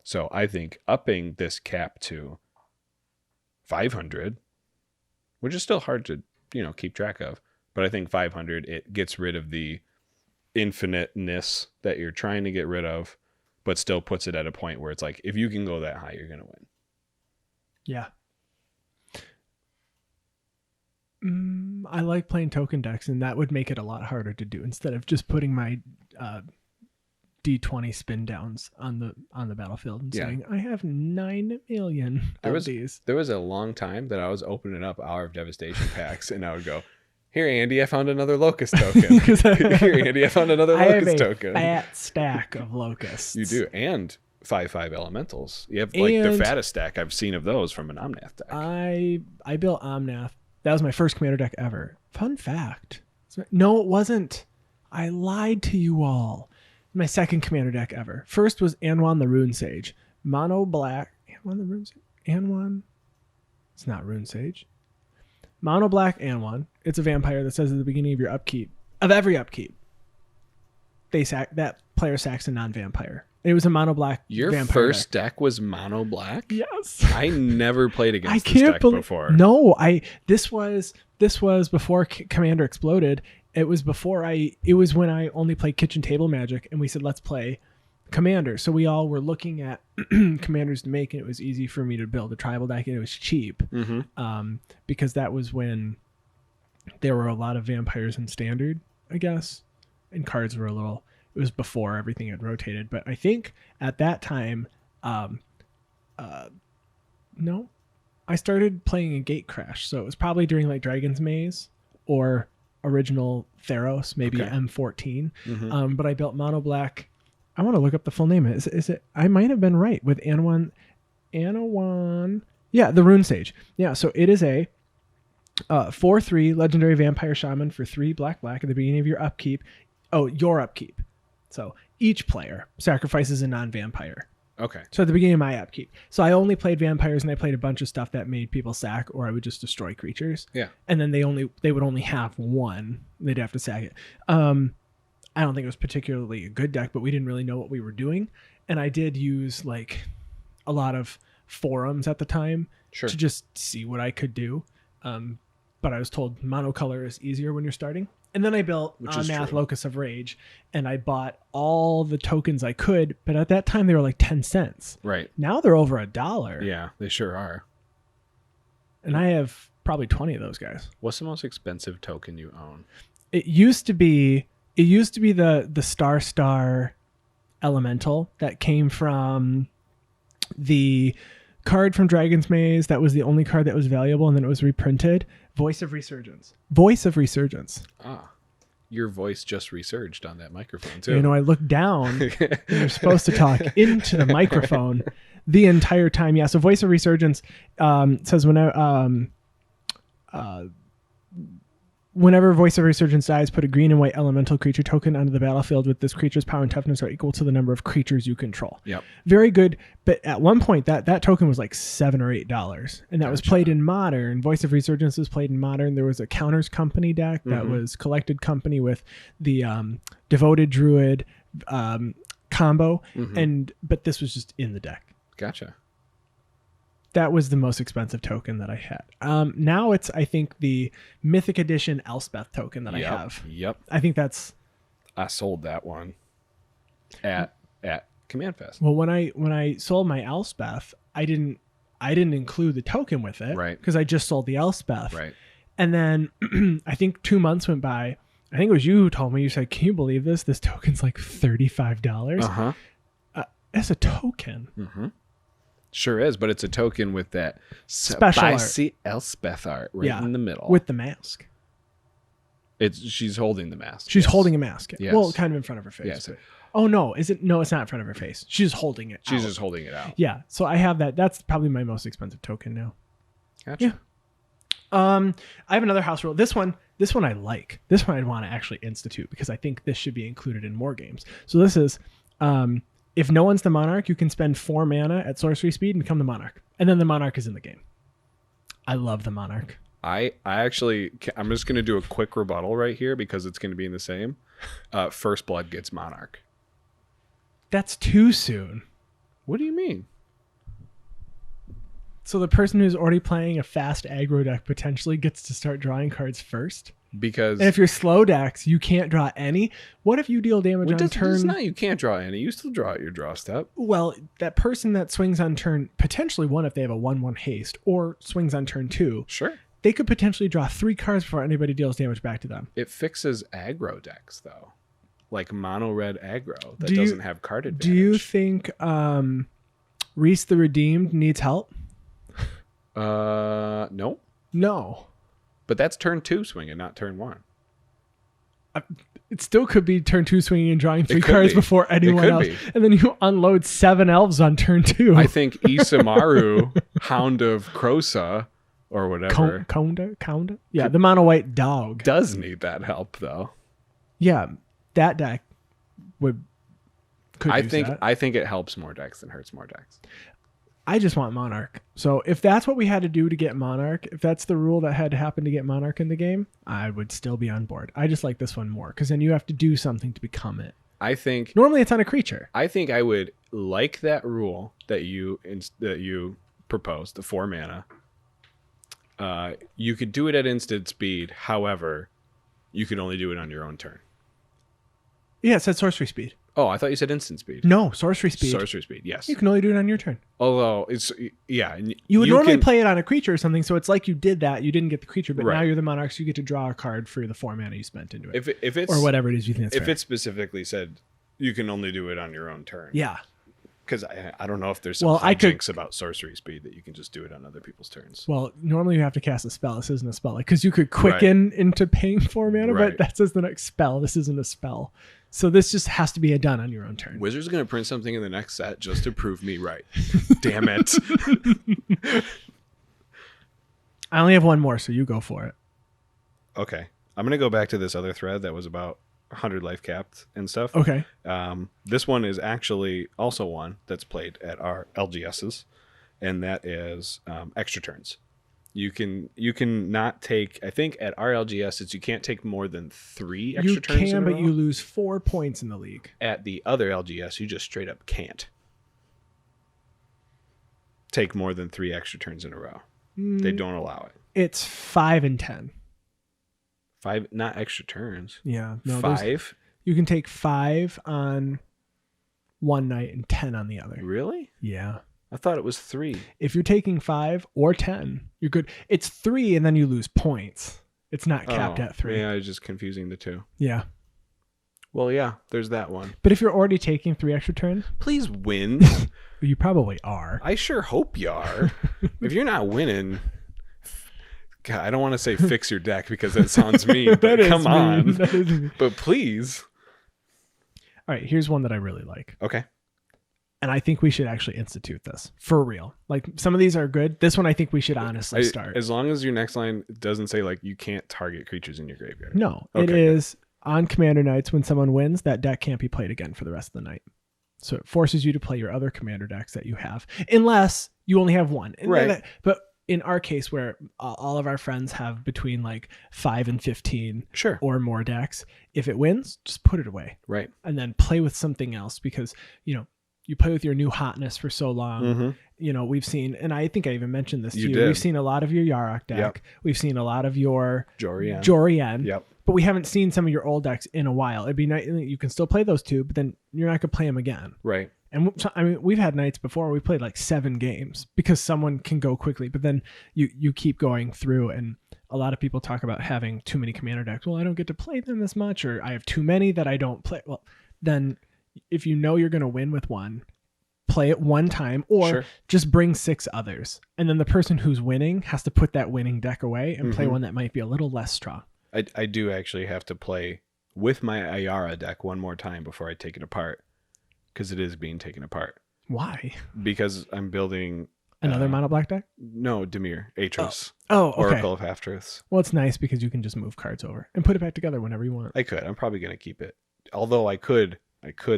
So I think upping this cap to 500, which is still hard to keep track of, but I think 500, it gets rid of the infiniteness that you're trying to get rid of, but still puts it at a point where it's like, if you can go that high, you're going to win. Yeah. I like playing token decks, and that would make it a lot harder to do instead of just putting my D20 spin downs on the battlefield and saying, I have 9 million of these. There was a long time that I was opening up Hour of Devastation packs, and I would go, here, Andy, I found another Locust token. Here, Andy, I found another Locust token. I have a fat stack of Locusts. You do, and 5/5 elementals. You have the fattest stack I've seen of those from an Omnath deck. I built Omnath. That was my first commander deck ever. Fun fact. No, it wasn't. I lied to you all. My second commander deck ever. First was Anwan the Rune Sage. Mono black. Anwan the Rune Sage? Anwan? It's not Rune Sage. Mono black Anwan. It's a vampire that says at the beginning of your upkeep, of every upkeep, that player sacks a non-vampire. It was a mono black. Your first deck was mono black? Yes. I never played against this deck before. No, this was before Commander exploded. It was when I only played kitchen table Magic, and we said let's play Commander. So we all were looking at commanders to make, and it was easy for me to build a tribal deck, and it was cheap. Mm-hmm. Because that was when there were a lot of vampires in Standard, I guess, and cards were it was before everything had rotated. But I think at that time, no, I started playing a Gate Crash, so it was probably during like Dragon's Maze or original Theros, maybe M14. Mm-hmm. But I built mono black. I want to look up the full name. Is it? I might have been right with Anwan. Yeah, the Rune Sage. Yeah, so it is a 4/3 legendary vampire shaman for 3 black at the beginning of your upkeep. Oh, your upkeep. So each player sacrifices a non-vampire. Okay. So at the beginning of my upkeep. So I only played vampires, and I played a bunch of stuff that made people sack, or I would just destroy creatures. Yeah. And then they would only have one. They'd have to sack it. I don't think it was particularly a good deck, but we didn't really know what we were doing. And I did use like a lot of forums at the time to just see what I could do. But I was told monocolor is easier when you're starting. And then I built Which is Math true. Locus of Rage, and I bought all the tokens I could, but at that time they were like 10 cents. Right. Now they're over $1. Yeah, they sure are. And I have probably 20 of those guys. What's the most expensive token you own? It used to be the Star Elemental that came from the card from Dragon's Maze. That was the only card that was valuable, and then it was reprinted. Voice of Resurgence. Ah, your voice just resurged on that microphone too. You know, I look down and you're supposed to talk into the microphone the entire time. Yeah. So Voice of Resurgence says whenever Voice of Resurgence dies, put a green and white elemental creature token onto the battlefield with this creature's power and toughness are equal to the number of creatures you control. Yep. Very good. But at one point that token was like $7 or $8. And that was played in Modern. Voice of Resurgence was played in Modern. There was a Counters Company deck that was Collected Company with the Devoted Druid combo. But this was just in the deck. Gotcha. That was the most expensive token that I had. Now it's, I think, the Mythic Edition Elspeth token that I have. Yep. I think that's... I sold that one at Command Fest. Well, when I sold my Elspeth, I didn't include the token with it. Right. Because I just sold the Elspeth. Right. And then I think 2 months went by. I think it was you who told me. You said, "Can you believe this? This token's like $35." Uh-huh. That's a token. Mm-hmm. Sure is, but it's a token with that Special art. spicy Elspeth art right in the middle. With the mask. She's holding the mask. She's holding a mask. Yes. Well, kind of in front of her face. Yes. But- oh, no. Is it? No, it's not in front of her face. She's holding it. She's out. just holding it out. Yeah. So I have that. That's probably my most expensive token now. Gotcha. Yeah. I have another house rule. This one I like. This one I'd want to actually institute because I think this should be included in more games. So this is, if no one's the monarch, you can spend 4 mana at sorcery speed and become the monarch. And then the monarch is in the game. I love the monarch. I actually, I'm just going to do a quick rebuttal right here because it's going to be in the same. First Blood gets monarch. That's too soon. What do you mean? So the person who's already playing a fast aggro deck potentially gets to start drawing cards first? Because And if you're slow decks, you can't draw any. What if you deal damage on turn? It's not, you can't draw any. You still draw at your draw step. Well, that person that swings on turn, potentially one if they have a 1/1 haste, or swings on turn 2, Sure. they could potentially draw 3 cards before anybody deals damage back to them. It fixes aggro decks, though. Like mono red aggro that Do you- doesn't have card advantage. Do you think Reese the Redeemed needs help? No. No. But that's turn 2 swinging, not turn 1. It still could be turn 2 swinging and drawing 3 could cards be. before anyone could else. be. And then you unload 7 elves on turn 2. I think Isamaru, Hound of Krosa, or whatever, Conda? Yeah, the mono white dog. does need that help, though. Yeah, that deck could I use think that. I think it helps more decks than hurts more decks. I just want Monarch. So if that's what we had to do to get Monarch, if that's the rule that had to happen to get Monarch in the game, I would still be on board. I just like this one more because then you have to do something to become it. I think Normally it's on a creature. I would like that rule that you proposed, the 4 mana. You could do it at instant speed. However, you could only do it on your own turn. Yeah, it said sorcery speed. Oh, I thought you said instant speed. No, sorcery speed. Sorcery speed, yes. You can only do it on your turn. Although it's and You would normally can- play it on a creature or something, so it's like you did that. You didn't get the creature, but now Right. you're the Monarch, so you get to draw a card for the 4 mana you spent into it. if it's or whatever it is you think it's if fair. it specifically said you can only do it on your own turn. Yeah. Because I don't know if there's some Well, I could- hijinks about sorcery speed that you can just do it on other people's turns. Well, normally you have to cast a spell. This isn't a spell. Because you could quicken into paying 4 mana, Right. but that says the next spell. This isn't a spell. So this just has to be done on your own turn. Wizards are going to print something in the next set just to prove me right. Damn it. I only have one more, so you go for it. Okay. I'm going to go back to this other thread that was about 100 life capped and stuff. Okay. This one is actually also one that's played at our LGSs, and that is extra turns. You can not take, I think at our LGSs, you can't take more than 3 extra You turns. can, in a but row. you lose 4 points in the league. At the other LGS, you just straight up can't take more than 3 extra turns in a row. They don't allow it. It's 5 and 10. 5, not extra turns. Yeah. No, 5? you can take 5 on one night and 10 on the other. Really? Yeah. I thought it was 3. If you're taking 5 or 10, you're good. It's 3 and then you lose points. It's not capped at 3. Yeah, I was just confusing the two. Yeah. Well, yeah, there's that one. But if you're already taking 3 extra turns, Please win. you probably are. I sure hope you are. If you're not winning, God, I don't want to say fix your deck because that sounds mean. But come on. That is mean. But please. All right, here's one that I really like. Okay. And I think we should actually institute this for real. Like some of these are good. This one I think we should honestly start. As long as your next line doesn't say like you can't target creatures in your graveyard. No, Okay, it is on commander nights when someone wins, that deck can't be played again for the rest of the night. So it forces you to play your other commander decks that you have, unless you only have one. And right. But in our case, where all of our friends have between like 5 and 15 Sure. or more decks, if it wins, just put it away. Right. And then play with something else because, you play with your new hotness for so long. Mm-hmm. We've seen, and I think I even mentioned this to you. did. We've seen a lot of your Yarok deck. Yep. We've seen a lot of your Jorian. Yep. But we haven't seen some of your old decks in a while. It'd be nice. You can still play those two, but then you're not going to play them again. Right. And I mean, we've had nights before we played like 7 games because someone can go quickly, but then you keep going through. And a lot of people talk about having too many commander decks. Well, I don't get to play them as much, or I have too many that I don't play. Well, then if you know you're going to win with one, play it one time, or just bring 6 others. And then the person who's winning has to put that winning deck away and play one that might be a little less strong. I do actually have to play with my Ayara deck one more time before I take it apart. Because it is being taken apart. Why? Because I'm building... Another mono black deck? No, Dimir. Atros. Oh, okay. Oracle of Half-Truths. Well, it's nice because you can just move cards over and put it back together whenever you want. I could. I'm probably going to keep it. Although I could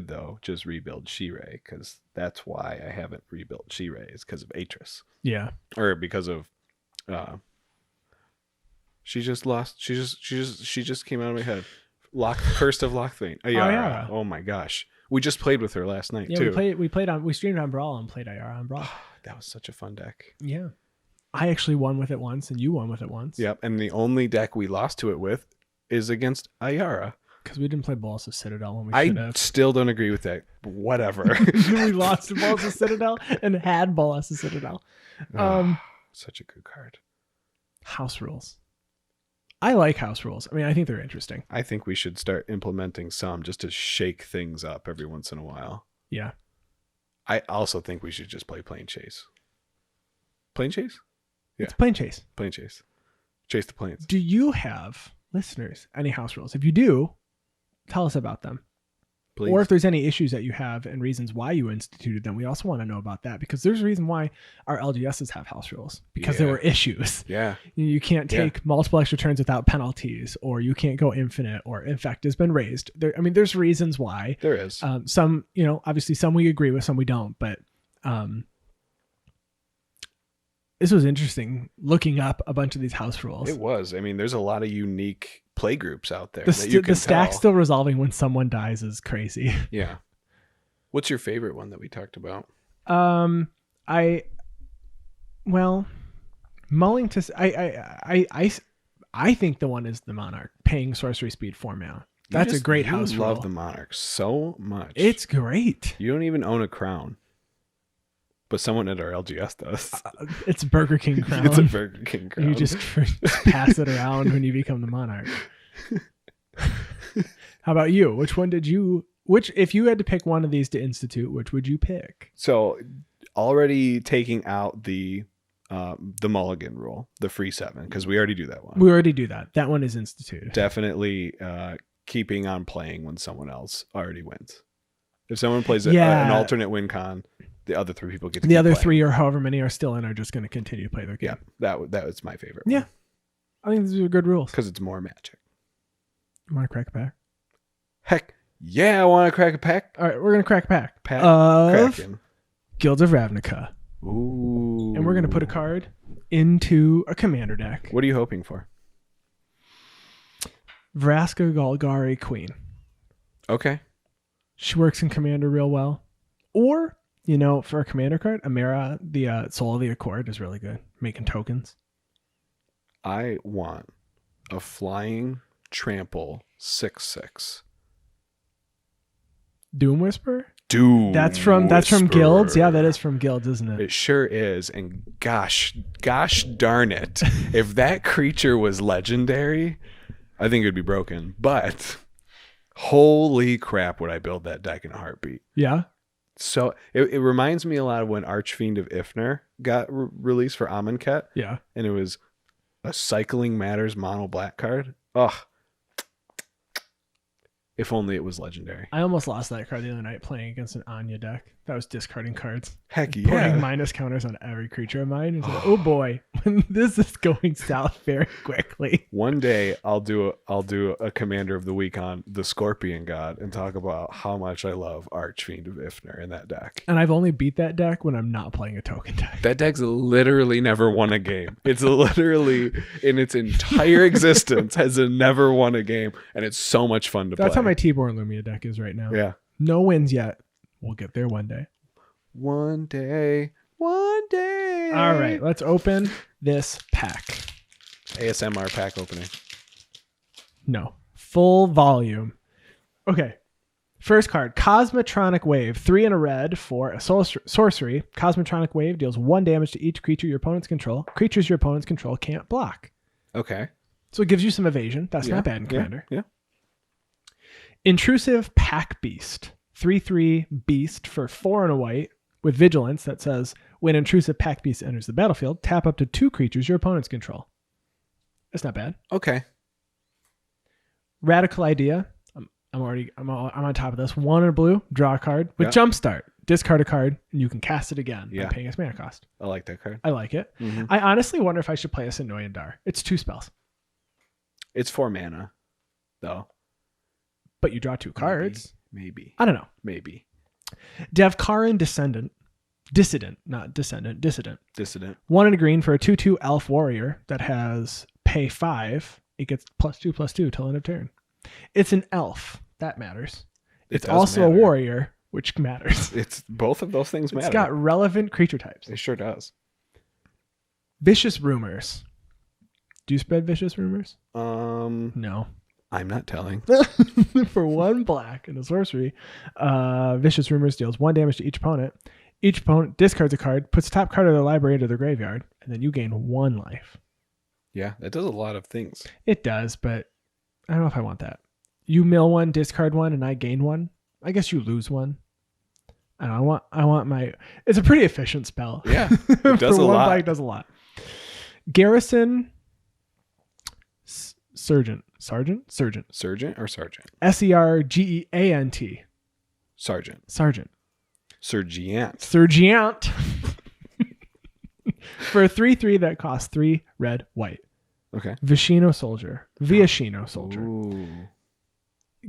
though, just rebuild Shirei, because that's why I haven't rebuilt Shirei, is because of Atros. Yeah. Or because of she just came out of my head. First of Lockthane. Ayara. Oh my gosh. We just played with her last night too. We streamed on Brawl and played Ayara on Brawl. That was such a fun deck. Yeah. I actually won with it once and you won with it once. Yep. And the only deck we lost to it with is against Ayara. Because we didn't play Balls of Citadel when we should have. I still don't agree with that. Whatever. We lost to Balls of Citadel and had Balls of Citadel. Such a good card. House rules. I like house rules. I mean, I think they're interesting. I think we should start implementing some just to shake things up every once in a while. Yeah. I also think we should just play Plane Chase. Plane Chase? Yeah. It's Plane Chase. Plane Chase. Chase the planes. Do you have, listeners, any house rules? If you do, tell us about them. Please. Or if there's any issues that you have and reasons why you instituted them, we also want to know about that, because there's a reason why our LGSs have house rules, because there were issues. Yeah. You can't take multiple extra turns without penalties, or you can't go infinite, or infect has been raised. There's reasons why. There is. Some, obviously some we agree with, some we don't, but this was interesting looking up a bunch of these house rules. It was. I mean, there's a lot of unique play groups out there. The stack still resolving when someone dies is crazy. Yeah. What's your favorite one that we talked about? Mulling to I think the one is the Monarch, paying sorcery speed 4 mana. That's a great house rule. I love the Monarch so much. It's great. You don't even own a crown. But someone at our LGS does. It's Burger King crown. It's a Burger King crown. You just pass it around when you become the Monarch. How about you? Which one if you had to pick one of these to institute, which would you pick? So already taking out the mulligan rule, the free 7, because we already do that one. We already do that. That one is instituted. Definitely keeping on playing when someone else already wins. If someone plays an alternate win con, the other 3 people get to the other playing. 3 or however many are still in are just going to continue to play their game. Yeah, that was my favorite one. Yeah. I think these are good rules. Because it's more magic. You want to crack a pack? Heck, yeah, I want to crack a pack. All right, we're going to crack a pack. Kraken. Guilds of Ravnica. Ooh. And we're going to put a card into a commander deck. What are you hoping for? Vraska Golgari Queen. Okay. She works in commander real well. Or, for a commander card, Amira, the Soul of the Accord, is really good. Making tokens. I want a flying trample 6/6. Doom Whisper? Doom. That's from Guilds. Yeah, that is from Guilds, isn't it? It sure is. And gosh darn it. If that creature was legendary, I think it would be broken. But holy crap, would I build that deck in a heartbeat. Yeah. So it reminds me a lot of when Archfiend of Ifnir got released for Amonkhet. Yeah. And it was a Cycling Matters mono black card. Ugh. If only it was legendary. I almost lost that card the other night playing against an Anya deck. That was discarding cards. Heck yeah. Putting minus counters on every creature of mine. It's like, oh boy, this is going south very quickly. One day I'll do a Commander of the Week on the Scorpion God and talk about how much I love Archfiend of Ifnir in that deck. And I've only beat that deck when I'm not playing a token deck. That deck's literally never won a game. It's literally in its entire existence has never won a game, and it's so much fun to play. That's how my T-Born Lumia deck is right now. Yeah. No wins yet. We'll get there one day. One day. All right, let's open this pack. ASMR pack opening. No. Full volume. Okay. First card, Cosmotronic Wave. 3 and a red for a sorcery. Cosmotronic Wave deals 1 damage to each creature your opponents control. Creatures your opponents control can't block. Okay. So it gives you some evasion. That's not bad in Commander. Yeah. Intrusive Pack Beast. 3/3 beast for 4 and a white with vigilance that says when intrusive pack beast enters the battlefield, tap up to 2 creatures your opponents control. That's not bad. Okay. Radical Idea. I'm on top of this. 1 and a blue, draw a card with Jumpstart. Discard a card and you can cast it again by paying its mana cost. I like that card. I like it. Mm-hmm. I honestly wonder if I should play a Sonoyan Dar. It's 2 spells. It's 4 mana, though. But you draw 2 cards. Maybe. I don't know. Maybe. Devkaran Dissident. Dissident. 1 and a green for a 2/2 elf warrior that has pay 5. It gets +2/+2 till end of turn. It's an elf. That matters. It's also a warrior, which matters. It's both of those things matter. It's got relevant creature types. It sure does. Vicious Rumors. Do you spread Vicious Rumors? No. I'm not telling. For 1 black and a sorcery, Vicious Rumors deals 1 damage to each opponent. Each opponent discards a card, puts the top card of their library into their graveyard, and then you gain 1 life. Yeah, that does a lot of things. It does, but I don't know if I want that. You mill 1, discard 1, and I gain 1. I guess you lose 1. I don't know. I want my. It's a pretty efficient spell. Yeah, it does For a 1 lot. black, it does a lot. Garrison. Sergeant. Sergeant. Sergeant. Sergeant or sergeant? Sergeant. Sergeant. Sergeant. Sergeant. Sergeant. For a 3/3 that costs 3 red, white. Okay. Vishino Soldier. Ooh.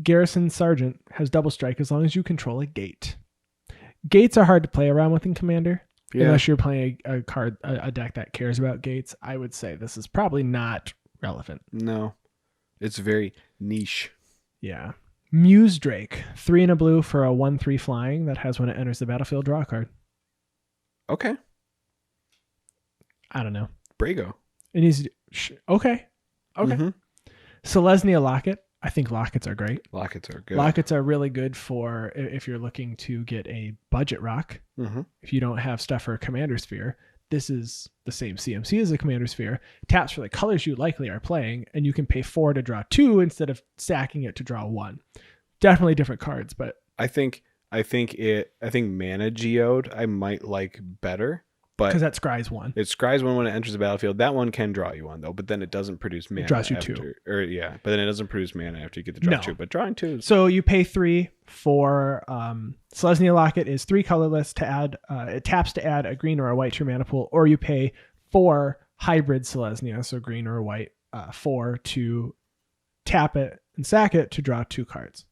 Garrison Sergeant has double strike as long as you control a gate. Gates are hard to play around with in Commander. Yeah. Unless you're playing a deck that cares about gates. I would say this is probably not relevant. No. It's very niche. Yeah. Muse Drake. 3 and a blue for a 1/3 flying that has when it enters the battlefield, draw a card. Okay. I don't know. Brago. It needs to, okay. Mm-hmm. Selesnya Locket. I think lockets are great. Lockets are good. Lockets are really good for if you're looking to get a budget rock. Mm-hmm. If you don't have stuff for a Commander Sphere, this is the same CMC as a Commander Sphere. Taps for the colors you likely are playing, and you can pay 4 to draw 2 instead of sacking it to draw 1. Definitely different cards, but I think Mana Geode I might like better. Because that scries 1. It scries 1 when it enters the battlefield. That one can draw you 1 though, but then it doesn't produce mana. It draws you after, 2. But then it doesn't produce mana after you get the draw 2. But drawing 2. So you pay 3 for Selesnya Locket is 3 colorless to add. It taps to add a green or a white to your mana pool, or you pay 4 hybrid Selesnya, so green or white, 4 to tap it and sack it to draw 2 cards.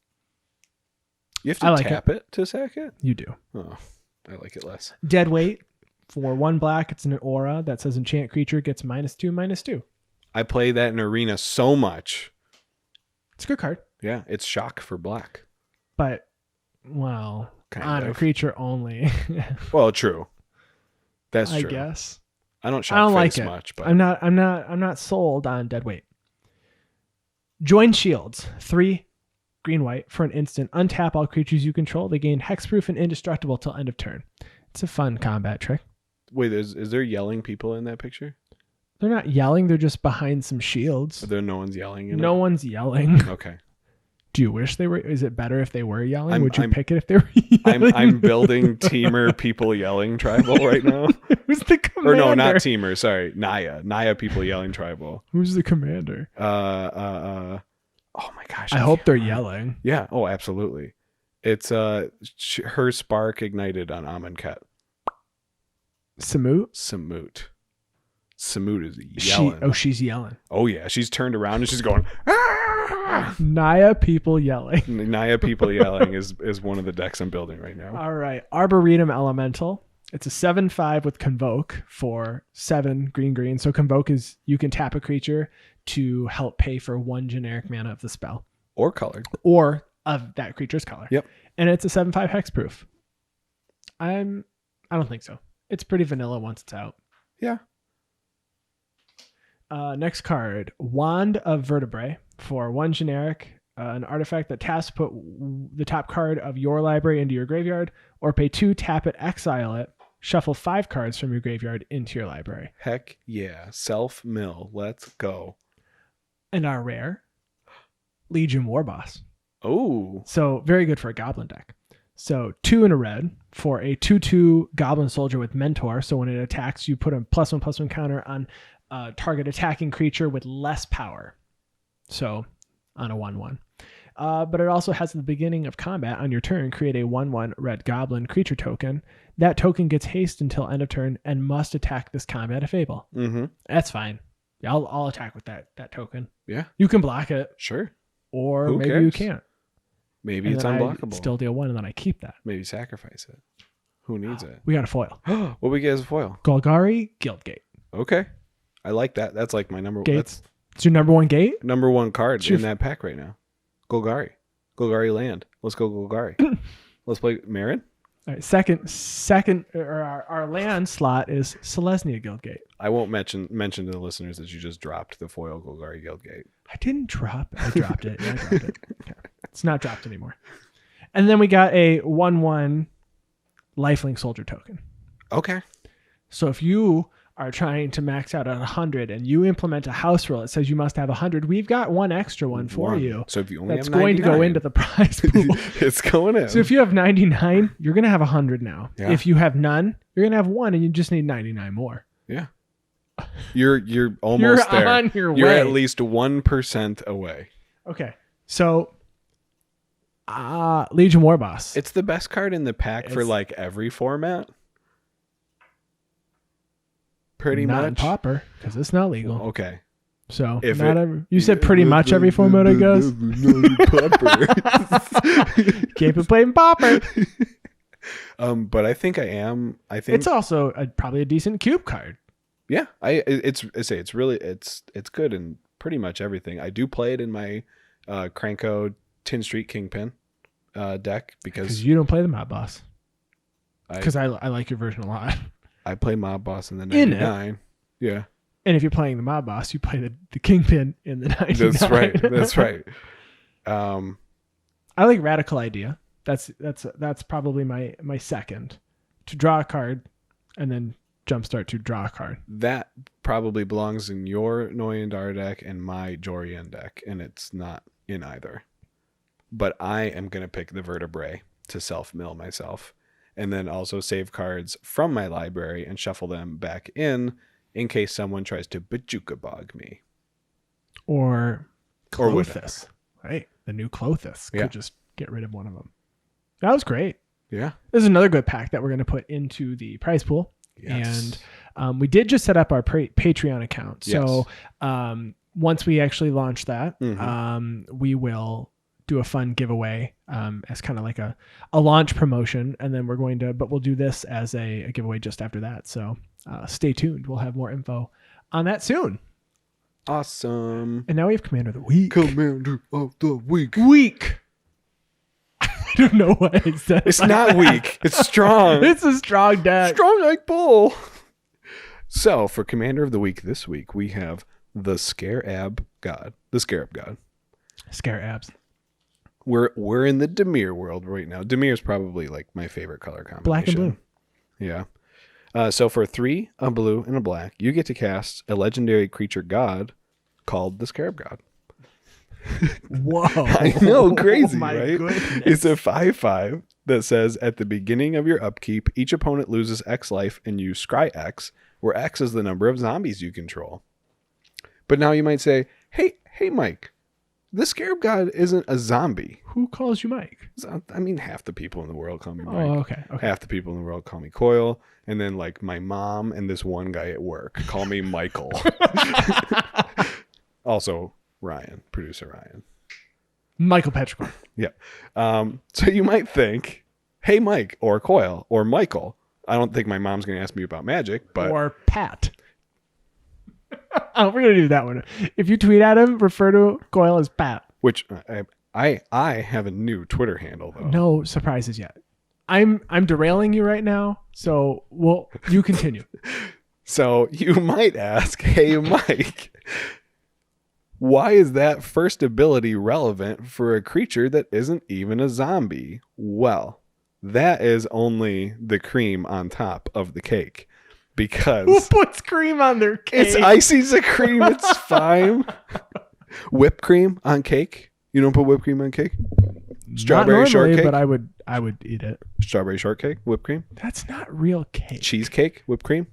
You have to tap it to sack it? You do. Oh, I like it less. Deadweight. For 1 black, it's an aura that says enchant creature gets -2/-2. I play that in Arena so much. It's a good card. Yeah, it's shock for black. But, well, kind of. of A creature only. Well, true. That's true. I guess. I don't shock face like it. much, but I'm not sold on Deadweight. Join shields. 3 green white for an instant. Untap all creatures you control. They gain hexproof and indestructible till end of turn. It's a fun combat trick. Wait, is there yelling people in that picture? They're not yelling. They're just behind some shields. No one's yelling. No one's yelling. Okay. Do you wish they were? Is it better if they were yelling? Would you pick it if they were yelling? I'm building Teamer people yelling tribal right now. Who's the commander? Or no, not Teamer. Sorry, Naya people yelling tribal. Who's the commander? Oh my gosh. I hope they're yelling. Yeah. Oh, absolutely. It's her spark ignited on Amonkhet. Samut is yelling. She's yelling. Oh yeah, she's turned around and she's going. Ah! Naya people yelling. Naya people yelling is one of the decks I'm building right now. All right, Arboretum Elemental. It's a 7/5 with Convoke for 7 green. So Convoke is you can tap a creature to help pay for 1 generic mana of the spell or color or of that creature's color. Yep. And it's a 7/5 hexproof. I don't think so. It's pretty vanilla once it's out. Yeah. Next card, Wand of Vertebrae for 1 generic, an artifact that taps put the top card of your library into your graveyard, or pay 2, tap it, exile it, shuffle 5 cards from your graveyard into your library. Heck yeah. Self-mill. Let's go. And our rare, Legion Warboss. Oh. So very good for a goblin deck. So 2 in a red for a 2/2 goblin soldier with Mentor. So when it attacks, you put a +1/+1 counter on target attacking creature with less power. So on a 1/1. But it also has at the beginning of combat on your turn, create a 1/1 red goblin creature token. That token gets haste until end of turn and must attack this combat if able. Mm-hmm. That's fine. Yeah, I'll attack with that token. Yeah. You can block it. Sure. Or Who maybe cares? you can't. Maybe And it's then I unblockable. still deal 1 and then I keep that. Maybe sacrifice it. Who needs it? We got a foil. What we get as a foil? Golgari Guildgate. Okay. I like that. That's like my number Gates. It's your number 1 gate? That's number 1 card It's your in that pack right now. Golgari land. Let's go Golgari. Let's play Marin. All right, second or our land slot is Selesnya Guildgate. I won't mention to the listeners that you just dropped the foil Golgari Guildgate. I didn't drop. I dropped it. Yeah, I dropped it. Okay. It's not dropped anymore. And then we got a 1/1 lifelink soldier token. Okay. So if you are trying to max out at 100 and you implement a house rule that says you must have 100, we've got 1 extra one for you. So if you only that's have going to go 99, into the prize pool. it's going in. So if you have 99, you're going to have 100 now. Yeah. If you have none, you're going to have 1 and you just need 99 more. Yeah. You're almost You're there. on your You're way. at least 1% away. Okay. So Legion Warboss. It's the best card in the pack for It's- like every format. Pretty not much. in Pauper because it's not legal. Okay. So If not it- every, you said pretty much every format, I guess. Can't be playing Pauper. But I think I am. I think It's also probably a decent cube card. yeah. It's really it's good in pretty much everything. I do play it in my Cranko Tin Street Kingpin deck because You don't play the Mob Boss. I Because I like your version a lot. I play Mob Boss in the In it. 99. Yeah. And if you're playing the Mob Boss, you play the Kingpin in the 99. That's right. That's right. I like Radical Idea. That's probably my second. To draw a card and then jumpstart to draw a card. That probably belongs in your Noyandar deck and my Jorian deck, and it's not in either. But I am going to pick the Vertebrae to self-mill myself, and then also save cards from my library and shuffle them back in case someone tries to Bajuka Bog me. Or Or whatever. Clothis. Right? The new Clothis. Yeah. Could just get rid of one of them. That was great. Yeah. This is another good pack that we're going to put into the prize pool. Yes. And we did just set up our Patreon account. So Yes. Once we actually launch that, Mhm. we will do a fun giveaway as kind of like a launch promotion. And then we'll do this as a giveaway just after that. So stay tuned. We'll have more info on that soon. Awesome. And now we have Commander of the Week. Commander of the Week. Week. I don't know what I said. It's not weak. It's strong. It's a strong deck. Strong like bull. So for Commander of the Week this week, we have the Scarab God. Scarabs. We're in the Dimir world right now. Dimir's probably like my favorite color combination. Black and blue. Yeah. So for 3, a blue and a black, you get to cast a legendary creature god called the Scarab God. Whoa. I know, crazy, Oh my right? goodness. It's a 5/5 that says at the beginning of your upkeep, each opponent loses X life and you scry X, where X is the number of zombies you control. But now you might say, hey, Mike, the Scarab God isn't a zombie. Who calls you Mike? I mean, half the people in the world call me Mike. Oh, okay. Half the people in the world call me Coyle. And then like my mom and this one guy at work call me Michael. Also, Ryan, producer Ryan. Michael Petrichor. Yeah. So you might think, hey, Mike, or Coyle, or Michael. I don't think my mom's going to ask me about magic, but... Or Pat. Oh, we're going to do that one. If you tweet at him, refer to Coyle as Pat. Which I have a new Twitter handle, though. No surprises yet. I'm derailing you right now, so you continue. So you might ask, hey, Mike, why is that first ability relevant for a creature that isn't even a zombie? Well, that is only the cream on top of the cake. Because who puts cream on their cake? It's icing's a cream. It's fine. Whipped cream on cake. You don't put whipped cream on cake? Strawberry not normally, shortcake? but I would eat it. Strawberry shortcake, whipped cream. That's not real cake. Cheesecake, whipped cream.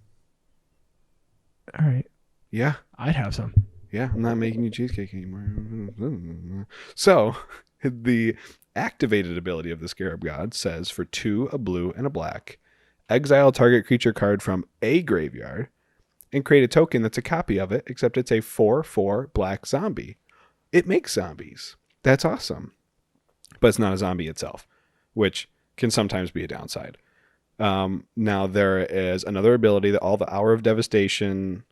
All right. Yeah. I'd have some. Yeah, I'm not making you cheesecake anymore. So, the activated ability of the Scarab God says for 2, a blue, and a black, exile target creature card from a graveyard and create a token that's a copy of it, except it's a 4/4 black zombie. It makes zombies. That's awesome. But it's not a zombie itself, which can sometimes be a downside. Now, there is another ability that all the Hour of Devastation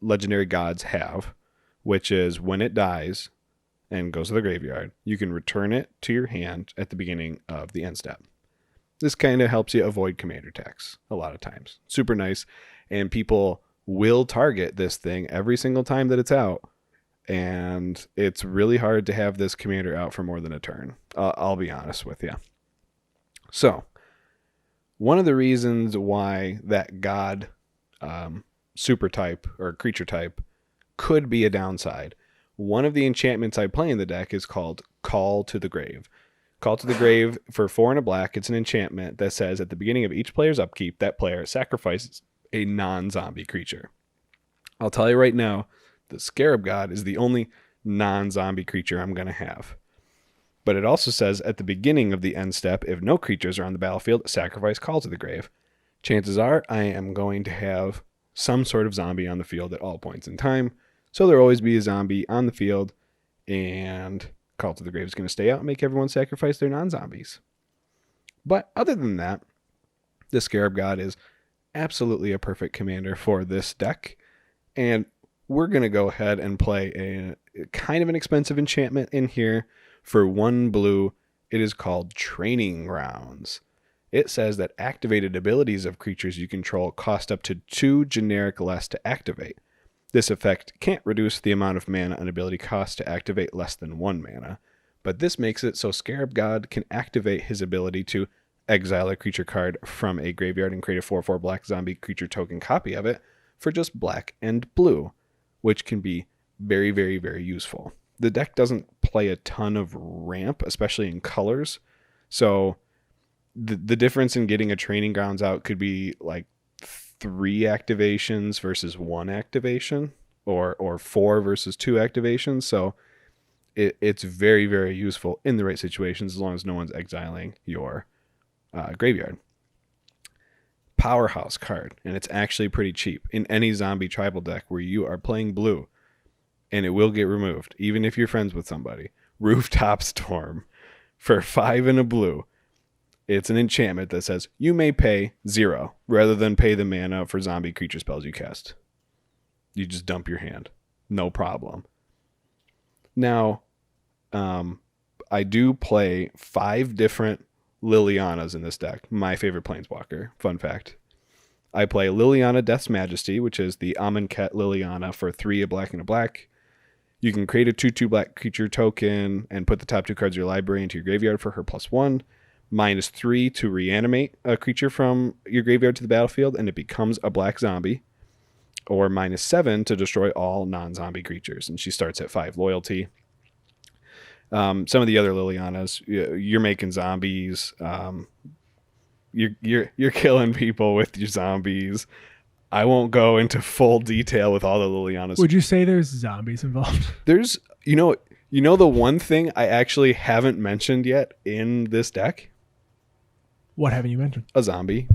legendary gods have, which is when it dies and goes to the graveyard, you can return it to your hand at the beginning of the end step. This kind of helps you avoid commander attacks a lot of times. Super nice. And people will target this thing every single time that it's out. And it's really hard to have this commander out for more than a turn. I'll be honest with you. So, one of the reasons why that god super type or creature type could be a downside, one of the enchantments I play in the deck is called Call to the Grave. Call to the Grave for 4 and a black. It's an enchantment that says at the beginning of each player's upkeep, that player sacrifices a non-zombie creature. I'll tell you right now, the Scarab God is the only non-zombie creature I'm going to have. But it also says at the beginning of the end step, if no creatures are on the battlefield, sacrifice Call to the Grave. Chances are I am going to have some sort of zombie on the field at all points in time. So there'll always be a zombie on the field, and Call to the Grave is going to stay out and make everyone sacrifice their non-zombies. But other than that, the Scarab God is absolutely a perfect commander for this deck. And we're going to go ahead and play a kind of an expensive enchantment in here for 1 blue. It is called Training Grounds. It says that activated abilities of creatures you control cost up to 2 generic less to activate. This effect can't reduce the amount of mana an ability costs to activate less than 1 mana, but this makes it so Scarab God can activate his ability to exile a creature card from a graveyard and create a 4/4 black zombie creature token copy of it for just black and blue, which can be very, very, very useful. The deck doesn't play a ton of ramp, especially in colors, so the difference in getting a Training Grounds out could be like 3 activations versus 1 activation, or 4 versus 2 activations. So it's very, very useful in the right situations as long as no one's exiling your graveyard. Powerhouse card, and it's actually pretty cheap in any zombie tribal deck where you are playing blue, and it will get removed even if you're friends with somebody. Rooftop Storm for 5 and a blue. It's an enchantment that says you may pay 0 rather than pay the mana for zombie creature spells you cast. You just dump your hand. No problem. Now, I do play 5 different Lilianas in this deck. My favorite planeswalker. Fun fact. I play Liliana Death's Majesty, which is the Amonkhet Liliana for 3, a black and a black. You can create a 2/2 black creature token and put the top 2 cards of your library into your graveyard for her +1. -3 to reanimate a creature from your graveyard to the battlefield, and it becomes a black zombie. Or -7 to destroy all non-zombie creatures, and she starts at 5 loyalty. Some of the other Lilianas, you're making zombies. You're killing people with your zombies. I won't go into full detail with all the Lilianas. Would you say there's zombies involved? There's, you know the one thing I actually haven't mentioned yet in this deck? What haven't you mentioned? A zombie.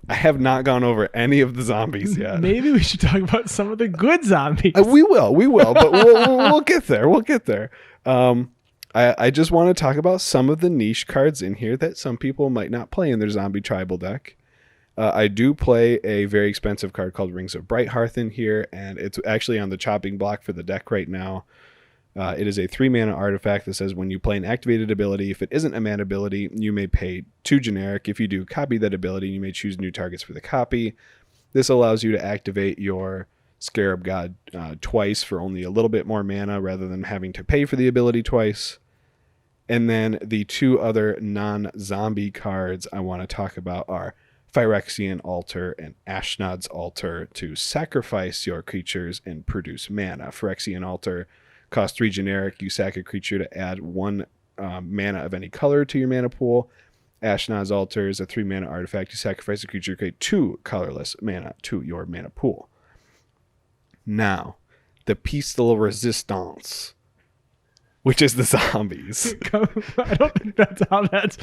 I have not gone over any of the zombies yet. Maybe we should talk about some of the good zombies. We will, but we'll get there. We'll get there. I just want to talk about some of the niche cards in here that some people might not play in their zombie tribal deck. I do play a very expensive card called Rings of Brighthearth in here, and it's actually on the chopping block for the deck right now. It is a 3-mana artifact that says when you play an activated ability, if it isn't a mana ability, you may pay 2 generic. If you do copy that ability, you may choose new targets for the copy. This allows you to activate your Scarab God twice for only a little bit more mana rather than having to pay for the ability twice. And then the 2 other non-zombie cards I want to talk about are Phyrexian Altar and Ashnod's Altar to sacrifice your creatures and produce mana. Phyrexian Altar costs 3 generic. You sack a creature to add 1 mana of any color to your mana pool. Ashnod's Altar is a 3-mana artifact. You sacrifice a creature to create 2 colorless mana to your mana pool. Now, the piece de la resistance, which is the zombies. I don't think that's how that's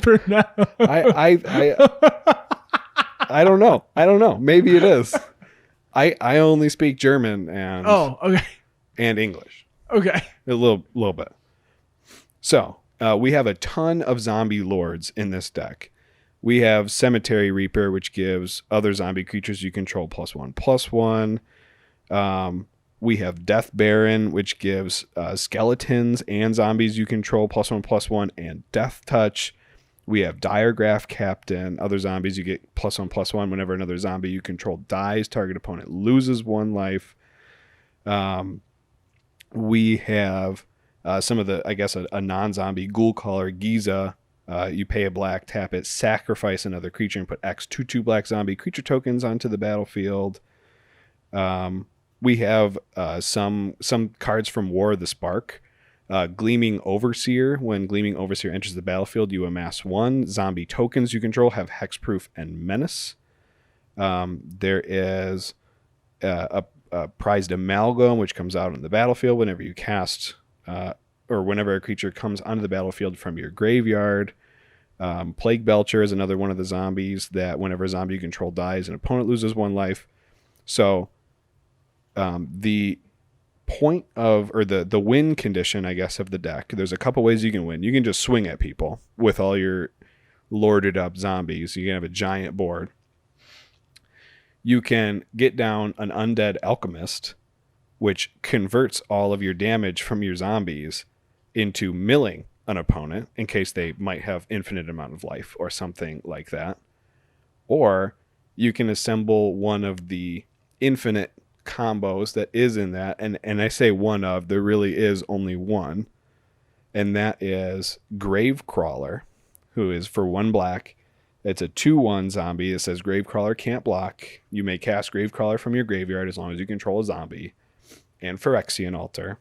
pronounced. I don't know. Maybe it is. I only speak German and okay. And English. Okay. A little bit. So we have a ton of zombie lords in this deck. We have Cemetery Reaper, which gives other zombie creatures you control +1/+1. We have Death Baron, which gives skeletons and zombies you control +1/+1 and Death Touch. We have Diregraph Captain. Other zombies you get +1/+1 whenever another zombie you control dies. Target opponent loses 1 life. We have some of the, I guess, a non-zombie Ghoul Caller, Giza. You pay a black, tap it, sacrifice another creature, and put X 2/2 black zombie creature tokens onto the battlefield. We have some cards from War of the Spark. Gleaming Overseer. When Gleaming Overseer enters the battlefield, you amass 1. Zombie tokens you control have Hexproof and Menace. There is a Prized Amalgam, which comes out on the battlefield whenever you cast, or whenever a creature comes onto the battlefield from your graveyard. Plague Belcher is another one of the zombies that whenever a zombie you control dies, an opponent loses 1 life. So the point of, or the win condition, I guess, of the deck, there's a couple ways you can win. You can just swing at people with all your lorded up zombies. You can have a giant board. You can get down an Undead Alchemist, which converts all of your damage from your zombies into milling an opponent in case they might have infinite amount of life or something like that. Or you can assemble one of the infinite combos that is in that, and I say one of, there really is only one, and that is Gravecrawler, who is for 1 black. It's a 2/1 zombie. It says Gravecrawler can't block. You may cast Gravecrawler from your graveyard as long as you control a zombie. And Phyrexian Altar.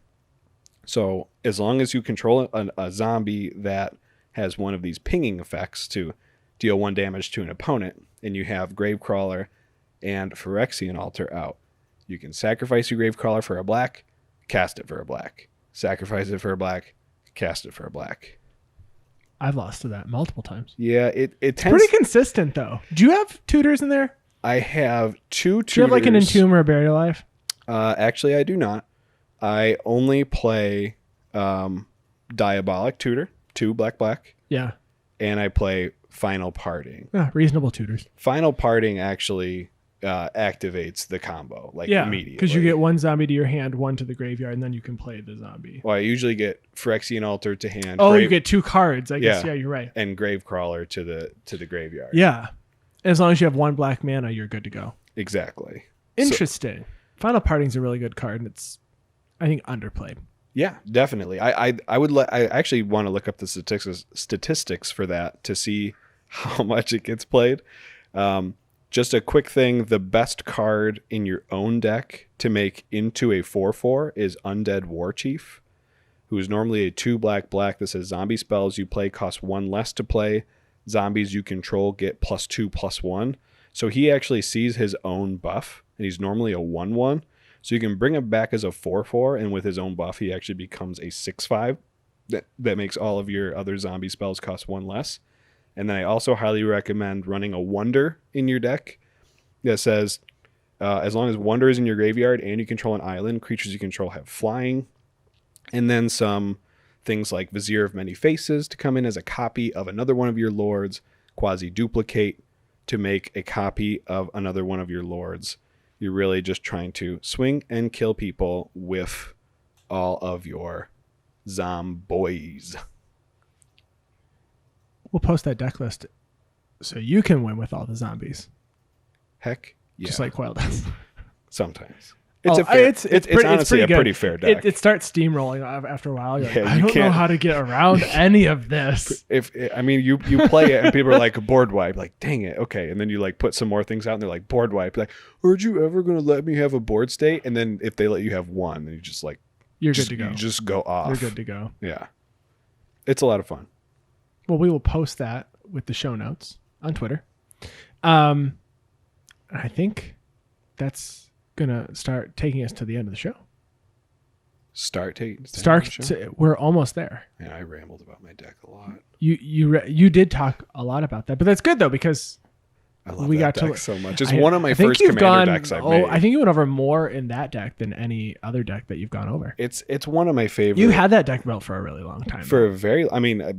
So as long as you control a zombie that has one of these pinging effects to deal 1 damage to an opponent, and you have Gravecrawler and Phyrexian Altar out, you can sacrifice your Gravecrawler for a black, cast it for a black. Sacrifice it for a black, cast it for a black. I've lost to that multiple times. Yeah, it tends... pretty consistent, though. Do you have tutors in there? I have 2 tutors. Do you have like an Entomb or a Buried Alive? Actually, I do not. I only play Diabolic Tutor, 2 black. Yeah. And I play Final Parting. Reasonable tutors. Final Parting actually activates the combo immediately. Because you get 1 zombie to your hand, 1 to the graveyard, and then you can play the zombie. Well, I usually get Phyrexian Altar to hand. You get 2 cards. I guess. Yeah, you're right. And Gravecrawler to the graveyard. Yeah. As long as you have 1 black mana, you're good to go. Exactly. Interesting. Final Parting's a really good card, and I think underplayed. Yeah, definitely. I actually want to look up the statistics for that to see how much it gets played. Just a quick thing, the best card in your own deck to make into a 4/4 is Undead Warchief, who is normally a 2 black that says zombie spells you play cost 1 less to play. Zombies you control get +2/+1. So he actually sees his own buff, and he's normally a 1/1. So you can bring him back as a 4/4, and with his own buff, he actually becomes a 6/5. That makes all of your other zombie spells cost 1 less. And then I also highly recommend running a Wonder in your deck that says, as long as Wonder is in your graveyard and you control an island, creatures you control have flying. And then some things like Vizier of Many Faces to come in as a copy of another one of your lords, Quasi-Duplicate to make a copy of another one of your lords. You're really just trying to swing and kill people with all of your zomboys. We'll post that deck list so you can win with all the zombies. Heck yeah. Just like Coyle does. Sometimes. It's honestly a pretty fair deck. It starts steamrolling after a while. You're like, Yeah, I don't know how to get around any of this. You play it and people are like board wipe, like dang it, okay, and then you like put some more things out and they're like board wipe, like, aren't you ever gonna let me have a board state? And then if they let you have one, then you just like good to go. You just go off. You're good to go. Yeah, it's a lot of fun. Well, we will post that with the show notes on Twitter. I think that's gonna start taking us to the end of the show. We're almost there. Yeah, I rambled about my deck a lot. You did talk a lot about that, but that's good though because I love that deck so much. It's one of my first first commander decks I've made. I think you went over more in that deck than any other deck that you've gone over. It's one of my favorite. You had that deck built for a really long time.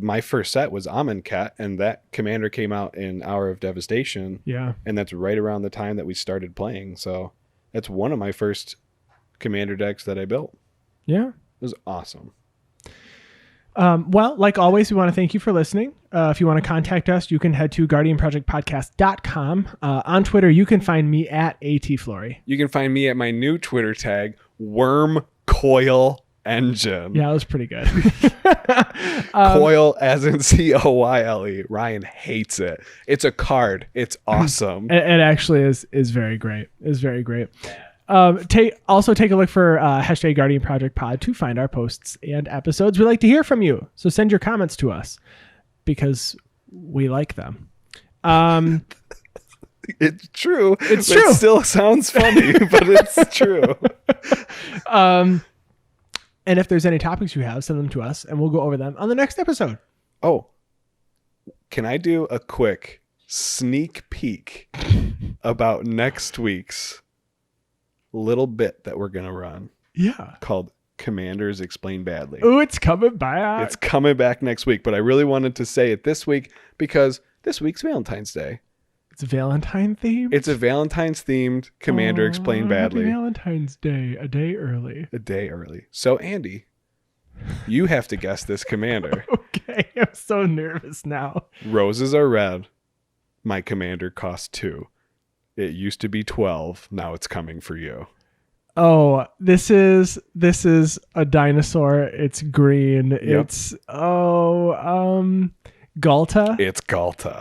My first set was Amonkhet, and that commander came out in Hour of Devastation. Yeah. And that's right around the time that we started playing. So that's one of my first commander decks that I built. Yeah. It was awesome. Well, like always, we want to thank you for listening. If you want to contact us, you can head to guardianprojectpodcast.com. On Twitter, you can find me at ATFlory. You can find me at my new Twitter tag, Worm Coyle Engine. Yeah, that was pretty good. Coyle as in Coyle. Ryan hates it. It's a card. It's awesome. It actually is very great. It's very great. Also take a look for hashtag Guardian Project Pod to find our posts and episodes. We like to hear from you, so send your comments to us because we like them. It's true. It's true. It still sounds funny, but it's true. And if there's any topics you have, send them to us, and we'll go over them on the next episode. Oh, can I do a quick sneak peek about next week's little bit that we're gonna run? Yeah, called Commanders Explained Badly. Oh, it's coming back. It's coming back next week, but I really wanted to say it this week because this week's Valentine's Day. It's Valentine themed. It's a Valentine's themed Commander Explained Badly. Happy Valentine's Day, a day early. So Andy, you have to guess this commander. Okay, I'm so nervous now. Roses are red. My commander costs 2. It used to be 12. Now it's coming for you. Oh, this is a dinosaur. It's green. Yep. It's Galta. It's Galta.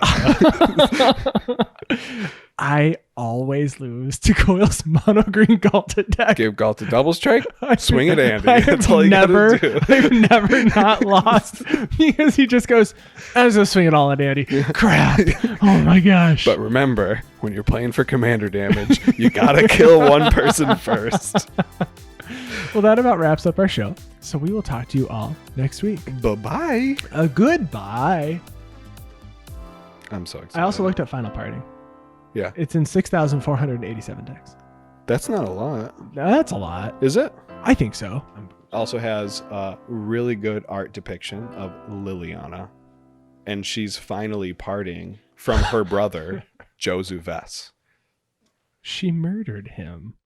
I always lose to Coyle's mono green Galta deck. Give Galta double strike. Swing it, Andy. That's all you gotta do. I've never not lost because he just goes, I was gonna swing it all at Andy. Crap. Oh my gosh. But remember, when you're playing for commander damage, you gotta kill one person first. Well, that about wraps up our show. So we will talk to you all next week. Bye-bye. Goodbye. I'm so excited. I also looked at Final Party. Yeah. It's in 6,487 decks. That's not a lot. That's a lot. Is it? I think so. Also has a really good art depiction of Liliana. And she's finally parting from her brother, Jahzzar. She murdered him.